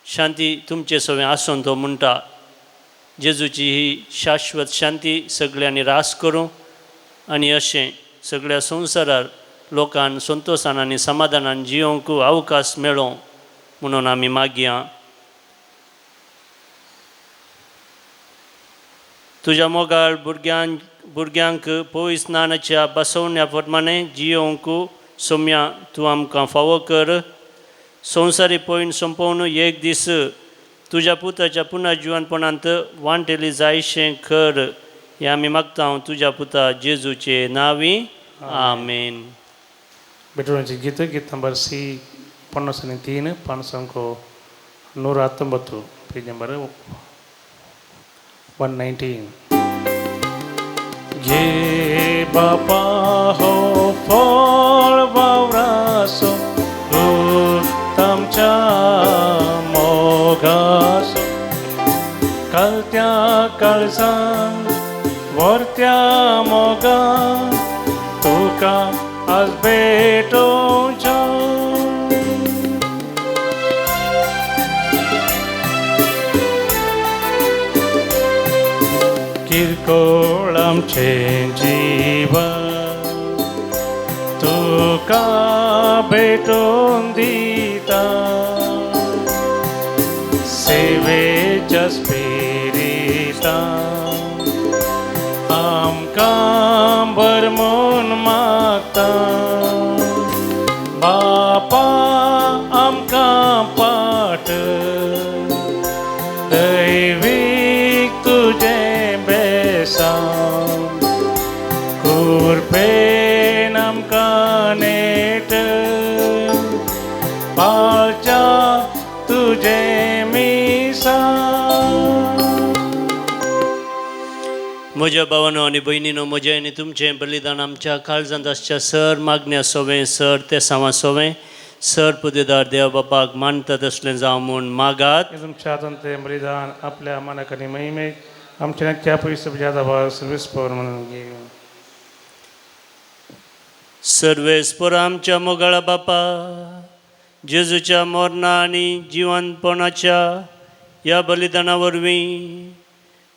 शांती तुमचे सगळें आसून तो म्हणटा. जेजूची ही शाश्वत शांती सगळ्यांनी रास करूं आनी अशें सगळ्या संवसारार लोकांक संतोशान आनी समाधानान जियोंक अवकाश मेळो म्हणून आमी मागया. तुज्या मोगाळ भुरग्यांक पवित्र स्नानाच्या बसवण्या प्रमाणे जियोंक सोम्या तूं आमकां फावो कर. संवसारी पयण संपोवन एक दीस तुज्या पुताच्या पुनर्जीवनपणांत वांटेली जायशें कर हें आमी मागता हांव तुज्या पुता जेजूचे नांवी. आमेन. बेटोची गीत गीत नंबर सी 53 519 पेज नंबर 119. घे बापा हो फळ वावरासो तामच्या मोगासो कलत्या काळजान वर्त्या मोगान तुका आज भेटोवच्या. किरकोळ आमचें जीवन तुका भेटोवन दिता. सेवेच्या स्पिरिटान आमकां भरमून मागता. बापा आमकां पाट दैवीक तुजें बेसांव कुरपेन आमकां नेट पाळच्या तुजें मिसां. म्हज्या भावानो आनी भयणीनो, म्हजें आनी तुमचें बलिदान आमच्या काळजांत आसच्या सर मागण्या सोवें सर ते सावा सोवें सर पुदेदार देव बापाक मानता तसलें जावं म्हूण मागात. तुमच्या हातून तें बलिदान आपल्या मनाक आनी महिमेक आमच्या नक्क्या पयस ज्यादा भाव सर्वेस्पर म्हणून घे. सर्वेस्पर आमच्या मोगाळा बापा, जेजूच्या मरणा आनी जिवंतपणाच्या ह्या बलिदाना वरवीं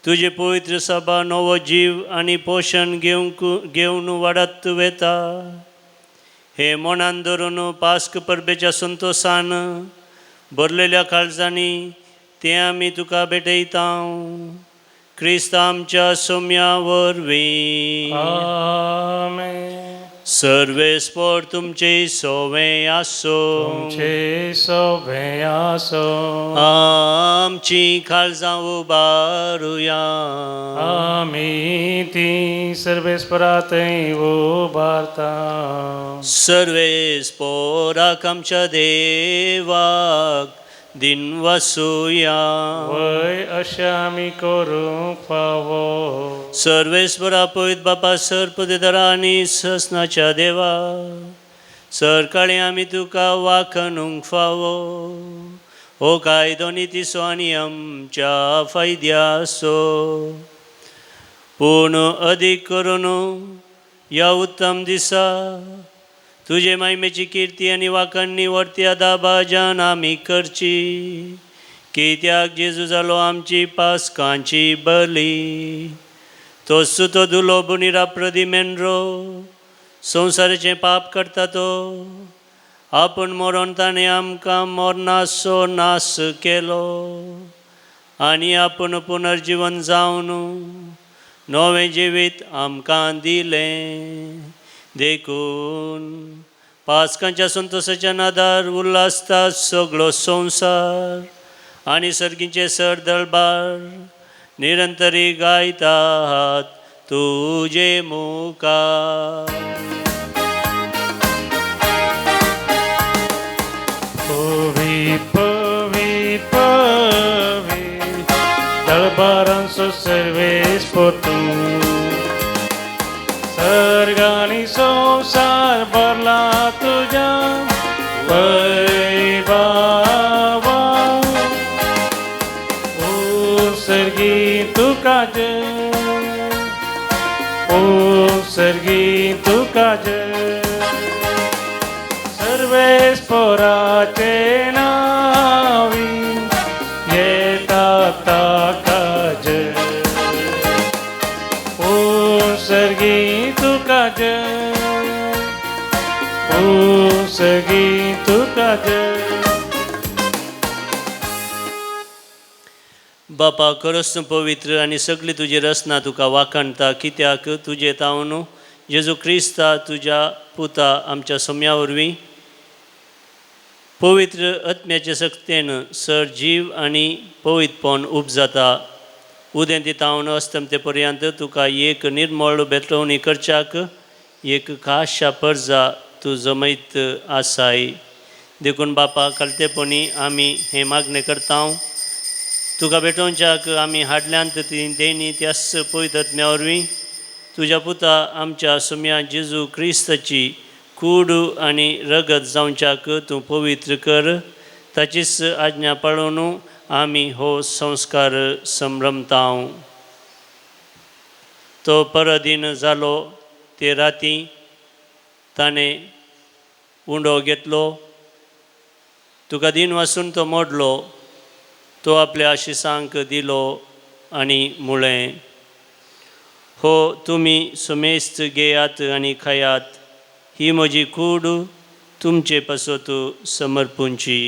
तुजे पवित्र सभा नवो जीव आनी पोशण घेवन वाडत वेता. हे मनान धरून पास्क परबेच्या संतोशान भरलेल्या काळजांनी तें आमी तुका भेटयता. क्रिस्त आमच्या सोम्या वरवीं. आमेन. सर्वेस्पर तुमचे सोवे आसो. तुमचे सोबे आसो. आमची काळजां उबारुया. आमी ती सर्वेस्परातय उबारता. सर्वेस्पराक आमच्या देवाक दिन वासुया. वय अशें आमी करूंक फावो. सर्वेस्परा पळयत बापा सर्पदेदरा आनी ससनाच्या देवा, सरकाळी आमी तुका वाखणूंक फावो. हो कायदो नितीसो आनी आमच्या फायद्यासो. पूण अदीक करून ह्या उत्तम दिसा तुजे महिमेची कीर्ती आनी वाखण निवडत्या दाबाजान आमी करची. कित्याक जेजू जालो आमची पासकांची बली. तो सुतो धुलो बुनिरा प्रदी मेंड्रो, संवसाराचें पाप करता तो. आपूण मरोन ताणें आमकां मरणाचो नास केलो. आनी आपूण पुनर्जीवन जावन नवें जिवीत आमकां दिलें. देखून पासकांच्या संतोशाच्या नादार उल्हासता सगळो संवसार आनी सर्गीचे सर दळबार निरंतरी गायतात तुजे मुखार. Păvit, păvit, păvit, dălbaranțo servesc por tu. Sărgani संसार भरला तुझ्या वैभवा. सर्गी तुका जय, सर्गी तुका जय. सर्वेस्पराचे नावी येता ताका जय. सर्गी तुका जय, सर्गी तुका जय. बापा खरोच तूं पवित्र आनी सगळी तुजी रचना तुका वाखणटा. कित्याक तुजे तावन जेजू क्रिस्ता तुज्या पुता आमच्या सम्या वरवीं पवित्र आत्म्याचे सक्तेन सर जीव आनी पवित्रपण उब जाता. उदें दितावन अस्तमते पर्यंत तुका एक निर्मळ बेतवणी करच्याक एक खाशा पर्जा तूं जमयत आसाय. देखून बापा कलतेपणी आमी हें मागणें करता. तुका भेटोवच्याक आमी हाडल्यांत ती देणी त्याच पवित्र आत्म्या वरवीं तुज्या पुता आमच्या सुम्या जेजू क्रिस्ताची कूड आनी रगत जावच्याक तूं पवित्र कर. ताचीच आज्ञा पाळून आमी हो संस्कार संभ्रमता. तो परदीन जालो ते राती ताणें उंडो घेतलो. तुका दिन वासून तो मोडलो. तो आपल्या आशिसांक दिलो आनी म्हळें, हो तुमी सुमेस्त घेयात आनी खायात. ही म्हजी कूड तुमचे पासत समर्पूंची.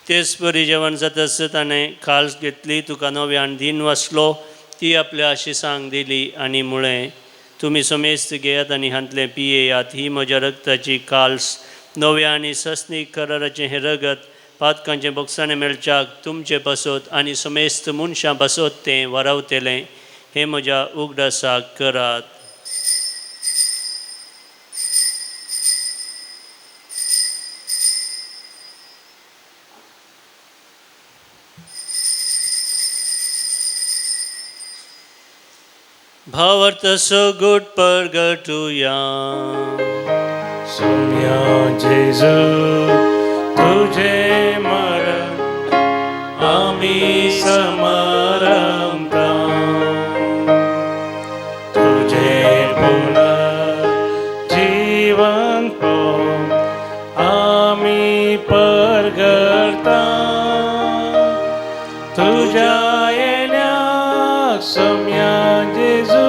तेच परी जेवण जाताच ताणें खास घेतली. तुका नव्यान दिन वाचलो. ती आपल्या आशिसांक दिली आनी म्हळें, तुमी समेस्त घेयात आनी हांतलें पियेयात. ही म्हज्या रगताची काल्स, नव्या आनी सस्नीक कराराचें हें रगत पातकांचें बोगसाणें मेळच्याक तुमचे पासत आनी समेस्त मनशां पासत तें वारावतलें. हें म्हज्या उगडासाक करात. भावार्थ सगुट परगटुया. सोम्या जेजू तुझे मरण आमी समरमता. तुझे पुनर्जीवन पावून आमी परगटता. तुझ्या येण्याक सोम्या जेजू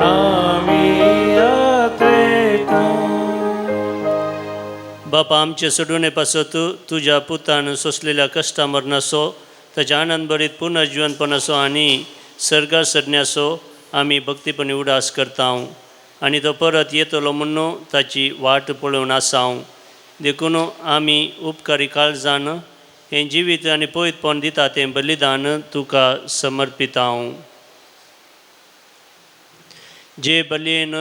आमी बापा आमचे सोडून पासत तुझ्या पुतान सोसलेल्या कष्टा मरणासो ताच्या आनंद भरीत पुनर्जीवनपण असो आणि सर्गा सडण्यासो आम्ही भक्तीपणे उडास करतां आणि तो परत येतलो म्हणून ताची वाट पळोवन आसां देखून आमी उपकारी काळजान हें जिवीत आनी पवित्रपण दिता तें बलिदान तुका समर्पितां जे बलयेन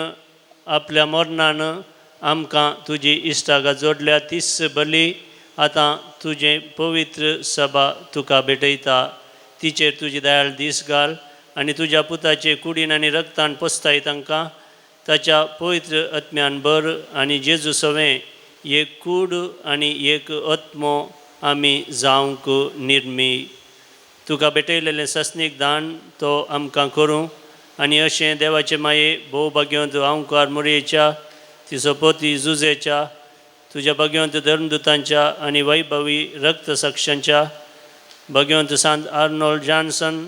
आपल्या मरणान आमकां तुजी इश्टागा जोडल्या तीच बली आतां तुजें पवित्र सभा तुका भेटयता तिचेर तुजी दयाळ दीस घाल आनी तुज्या पुताचे कुडीन आनी रक्तान पोसताय तांकां ताच्या पवित्र आत्म्यान बर आनी जेजू सवें एक कूड आनी एक आत्मो आमी जावंक निर्मी तुका भेटयलेलें सस्नीक दान तो आमकां करूं आनी अशें देवाचे माये भोव भाग्यवंत ओंकार मोरयेच्या तिचो पोती जुजेच्या तुज्या भाग्यवंत धर्मदुतांच्या आनी वैभवी रक्तसाक्षांच्या भाग्यवंत सांत आर्नोल्ड जॉन्सन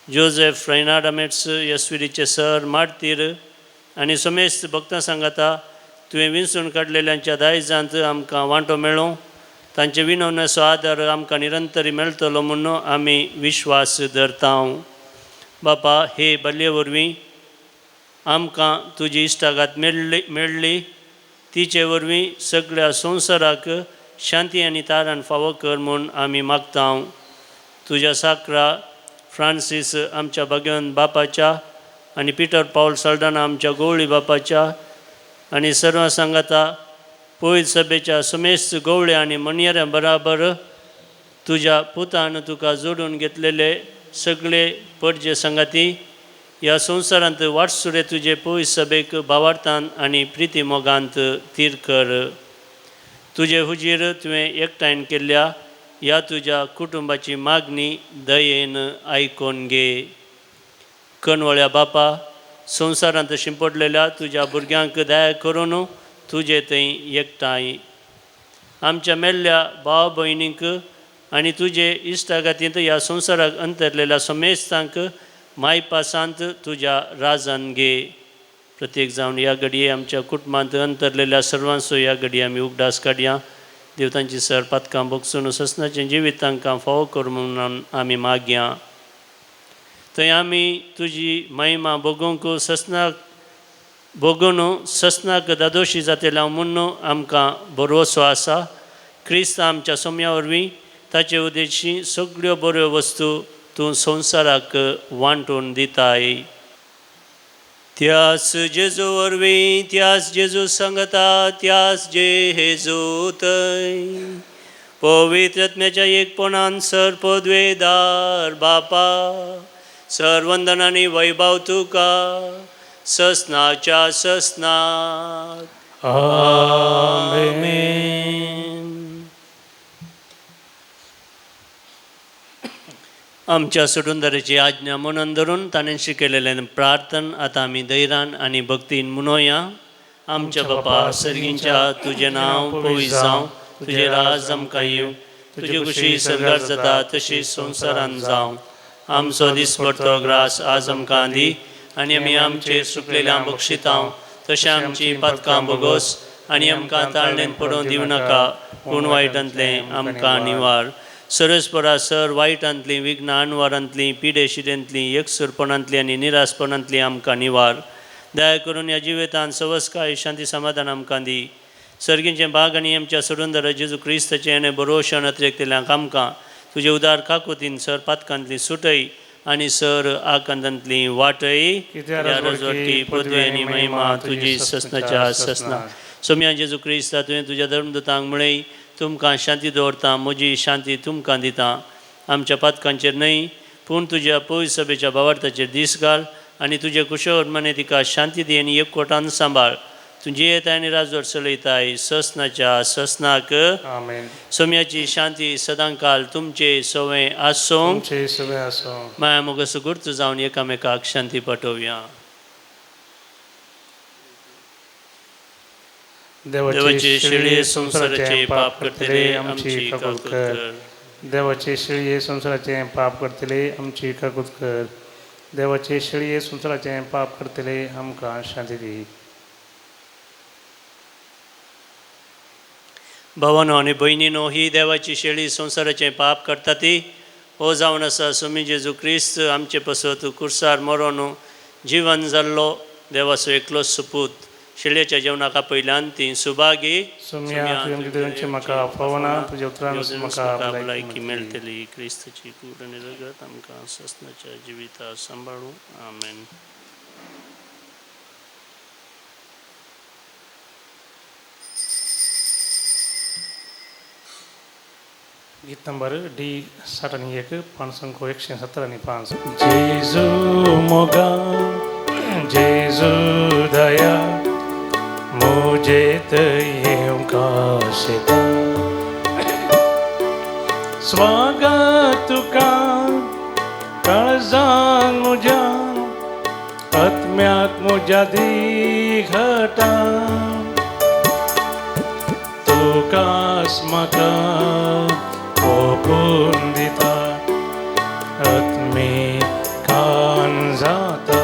जोसेफ रेनाडामेट्स यस्विरीचे सर मार्तीर आनी समेस्त भक्तां सांगाता तुवें विंचून काडलेल्यांच्या दायजांत आमकां वांटो मेळूं तांचे विनवणेचो आदार आमकां निरंतरी मेळटलो म्हणून आमी विश्वास धरतां बापा हे बलये वरवीं आमकां तुजी इश्टागात मेळ्ळी तिचे वरवीं सगळ्या संवसाराक शांती आनी तारण फावो कर म्हूण आमी मागतां तुज्या साकरा फ्रांसीस आमच्या भगवंत बापाच्या आनी पिटर पावल साल्डाना आमच्या गवळी बापाच्या आनी सर्व सांगाता पवित्र सभेच्या समेस्त गवळ्या आनी मणयाऱ्यां बराबर तुज्या पुतान तुका जोडून घेतलेले सगळे पडजे संगाती ह्या संवसारांत वाटसुरे तुजे पवित्र सभेक भावार्थान आनी प्रिती मोगांत तीर कर तुजे हुजीर तुवें एकठांयन केल्ल्या ह्या तुज्या कुटुंबाची मागणी दयेन आयकोन घे कणवळ्या बापा संवसारांत शिंपडलेल्या तुज्या भुरग्यांक दया करून तुजे थंय एकठांय आमच्या मेल्ल्या भाव भयणींक आनी तुजे इश्टागातींत ह्या संवसाराक अंतरलेल्या समेस्तांक मायपासांत तुज्या राजान घे प्रत्येक जावन ह्या घडये आमच्या कुटुंबांत अंतरलेल्या सर्वांचो ह्या घडये आमी उगडास काडया देवतांची सर पातकां भोगसून ससनाचें जिवीत तांकां फावो कर म्हणून आमी मागया थंय आमी तुजी महिमा भोगूंक ससनाक दादोशी जातेल्या म्हणून आमकां भरवोसो आसा क्रिस्त आमच्या सोम्या वरवीं ताचे उद्देशी सगळ्यो बऱ्यो वस्तू तूं संवसाराक वांटून दिताय त्यास जेजू वरवीं त्यास जेजू सांगता त्यास जेजू थंय पवित्र आत्म्याच्या एकपणान सर पदवेदार बापा सर वंदन आनी वैभव तुका ससनाच्या ससनात आमेन आमच्या सुटुंदराची आज्ञा म्हणून धरून ताणें शिकयलेलें प्रार्थन आतां आमी धैर्यान आनी भक्तीन म्हणोया आमच्या बापा सर्गींच्या तुजें नांव पवित्र जावं तुजें राज आमकां येवं तुजी खुशी सर्गार जाता तशी संवसारान जावं आमचो दिसपडटो ग्रास आज आमकां दी आनी आमी आमचेर सुकलेल्यांक बक्षितां तशें आमची पातकां भोगोस आनी आमकां ताळणेन पडोवंक दिवं नाका पूण वायटांतलें आमकां निवार सरस्परा सर वायटांतली विघ्नां अणवारांतली पिडेशिडेंतली एकसुरपणांतली आनी निरासपणांतली आमकां निवार दया करून ह्या जिवितांत सवस्काय शांती समाधान आमकां दी सर्गींचें भाग आनी आमच्या सुरुंदर जेजू क्रिस्ताचें आनी बरोवशान अतिरेक्तेल्यांक आमकां तुजे उदार काकुतीन सर पातकांतली सुटय आनी सर आकांतांतली वाटय राजवटी पृथ्वी आनी महिमा तुजी ससनाच्या ससना सोम्या जेजू क्रिस्ता तुवें तुज्या धर्मदुतांक म्हळय तुमकां शांती दवरता म्हजी शांती तुमकां दिता आमच्या पातकांचेर न्हय पूण तुज्या पवित्र सभेच्या भावार्थाचेर दीस घाल आनी तुजे कुशोर मने तिका शांती दी आनी एकवटान सांबाळ तुजी येताय आनी राजवट चलयताय ससनाच्या ससनाक आमेन सोम्याची शांती सदांकाल तुमचे सवय आसूं माया मोगस गुर्त जावन एकामेकाक शांती पाठोवया देवाचे शिळे संसाराचे पाप करतले आमची काकूत कर देवाचे शिळे संसाराचे पाप करतले आमची काकूत कर देवाचे शिळे संसाराचे पाप करतले आमकां शांती दी भावांनो आनी भयणीनो, ही देवाची शेळी संवसाराचें पाप करता ती. हो जावन आसा स्वामी जेजू क्रिस्त आमचे पासत कुर्सार मरोन जिवन जाल्लो देवाचो एकलोच सुपूत. शेळयेच्या जेवणाका पयल्यान ती सुभागी सुम्या तुमचे म्हाका पवना तुज्या उतरान म्हाका भलायकी मेळटली. क्रिस्ताची कूड आनी रगत आमकां ससनाच्या जिविता सांबाळूं. आमेन. गीत नंबर D61 पान संख्या 117 जेजू मोगा जेजू दया मुझे येऊं काशिता स्वागत तुका काळजान मुझ्या आत्म्याक मुझ्या दिघटा तुकास म्हाका ओपून दिता आत्मी कान जाता.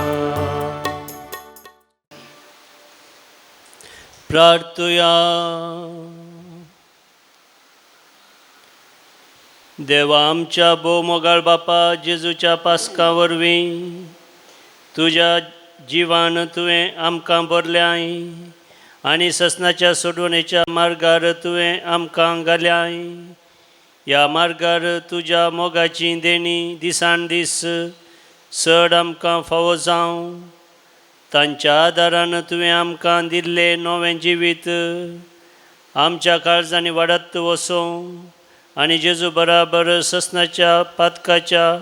प्रार्थुया. देवा आमच्या भोव मोगाळ बापा जेजूच्या पास्का वरवीं तुज्या जिवान तुवें आमकां भरल्याय आनी ससनाच्या सोडवणेच्या मार्गार तुवें आमकां घाल्याय. ह्या मार्गार तुज्या मोगाची देणी दिसान दीस चड आमकां फावो जावं. तांच्या आदारान तुवें आमकां दिल्लें नवें जिवीत आमच्या काळजांनी वाडत वचो आनी जेजू बराबर ससनाच्या पातकाच्या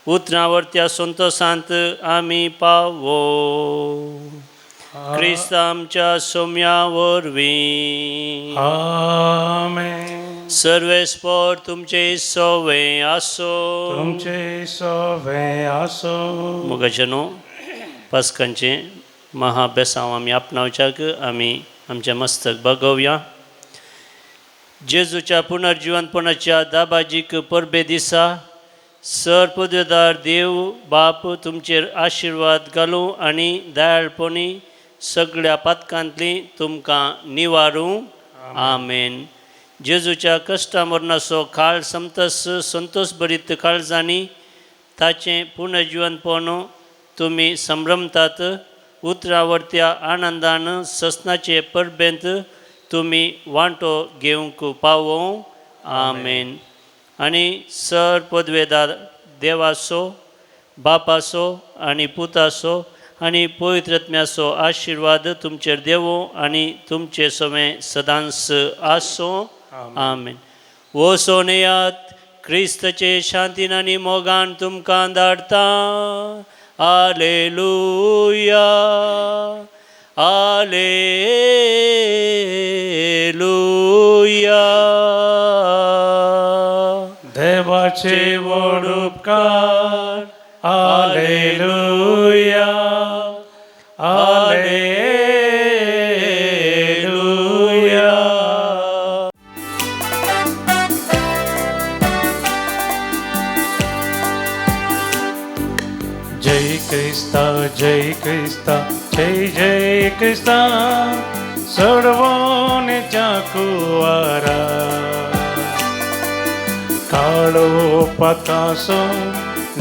उतरावरत्या संतोसांत आमी पावो. क्रिस्त आमच्या सोम्या वरवीं. आमेन. सर्वेस्पर तुमचे सोवे आसो. तुमचे सोवे आसो. मोगाचेनो पास्कांचे महाबेसांव आमी आपणावच्याक आमी आमचें मस्तक बगोवया. जेजूच्या पुनर्जिवनपणाच्या दाबाजीक परबे दिसा सरपदवेदार देव बाप तुमचेर आशिर्वाद घालूं आनी दयाळपणी सगळ्या पातकांतली तुमकां निवारूं. आमेन. जेजूच्या कश्टा मरणाचो काळ समतस संतोश भरीत काळजांनी ताचें पुनर्जिवनपण तुमी संभ्रमतात. उतरावरत्या आनंदान ससनाचे परबेंत तुमी वांटो घेवंक पावो. आमेन. आनी सर पदवेदार देवाचो बापाचो आनी पुताचो आनी पवित्रत्म्याचो आशिर्वाद तुमचेर देवो आनी तुमचे सवें सदांच आसो. आमेन. वचोन येयात. क्रिस्ताचे शांतीन आनी मोगान तुमकां धाडटा. हालेलुया. हालेलुया. देवाचे व्हड उपकार. हालेलुया. हालेलुया. जय क्रिस्ता जय क्रिस्ता जय जय क्रिस्ता सोडवण्याच्या कुवारा काळो पातासो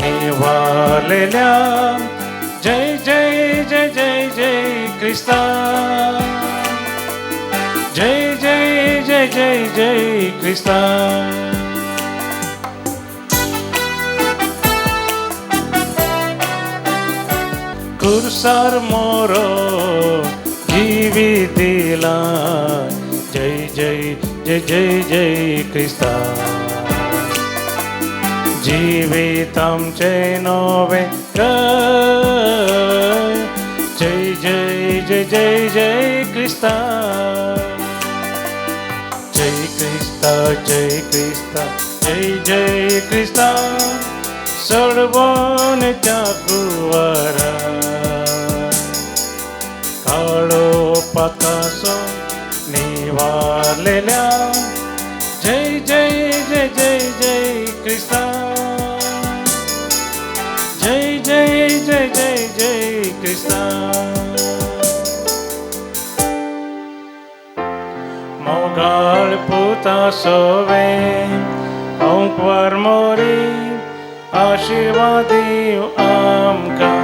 निवालेल्या जय जय जय जय जय क्रिस्ता जय जय जय जय जय क्रिस्ता. कुर्सार मोरो जीवी दिला जय जय जय जय जय क्रिस्ता. जीवित आमचे नवे जय जय जय जय जय क्रिस्ता. जय क्रिस्ता जय क्रिस्ता जय जय क्रिस्ता सोडवण्याच्या कुवारा काळो पातासो निवारलेल्या जय जय जय जय जय क्रिस्ता. जय जय जय जय जय क्रिस्ता. मोगाळ पुता सोवे अंकवार मोरी आशीर्वाद दिव आमकां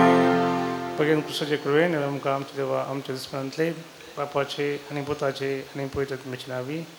पगेन पुस्तकाचे कृपेन आमकां आमचे देवा आमच्या दिसपणांतले बापाचे आनी पुताचे आनी पवित्र आत्म्याचे नांवी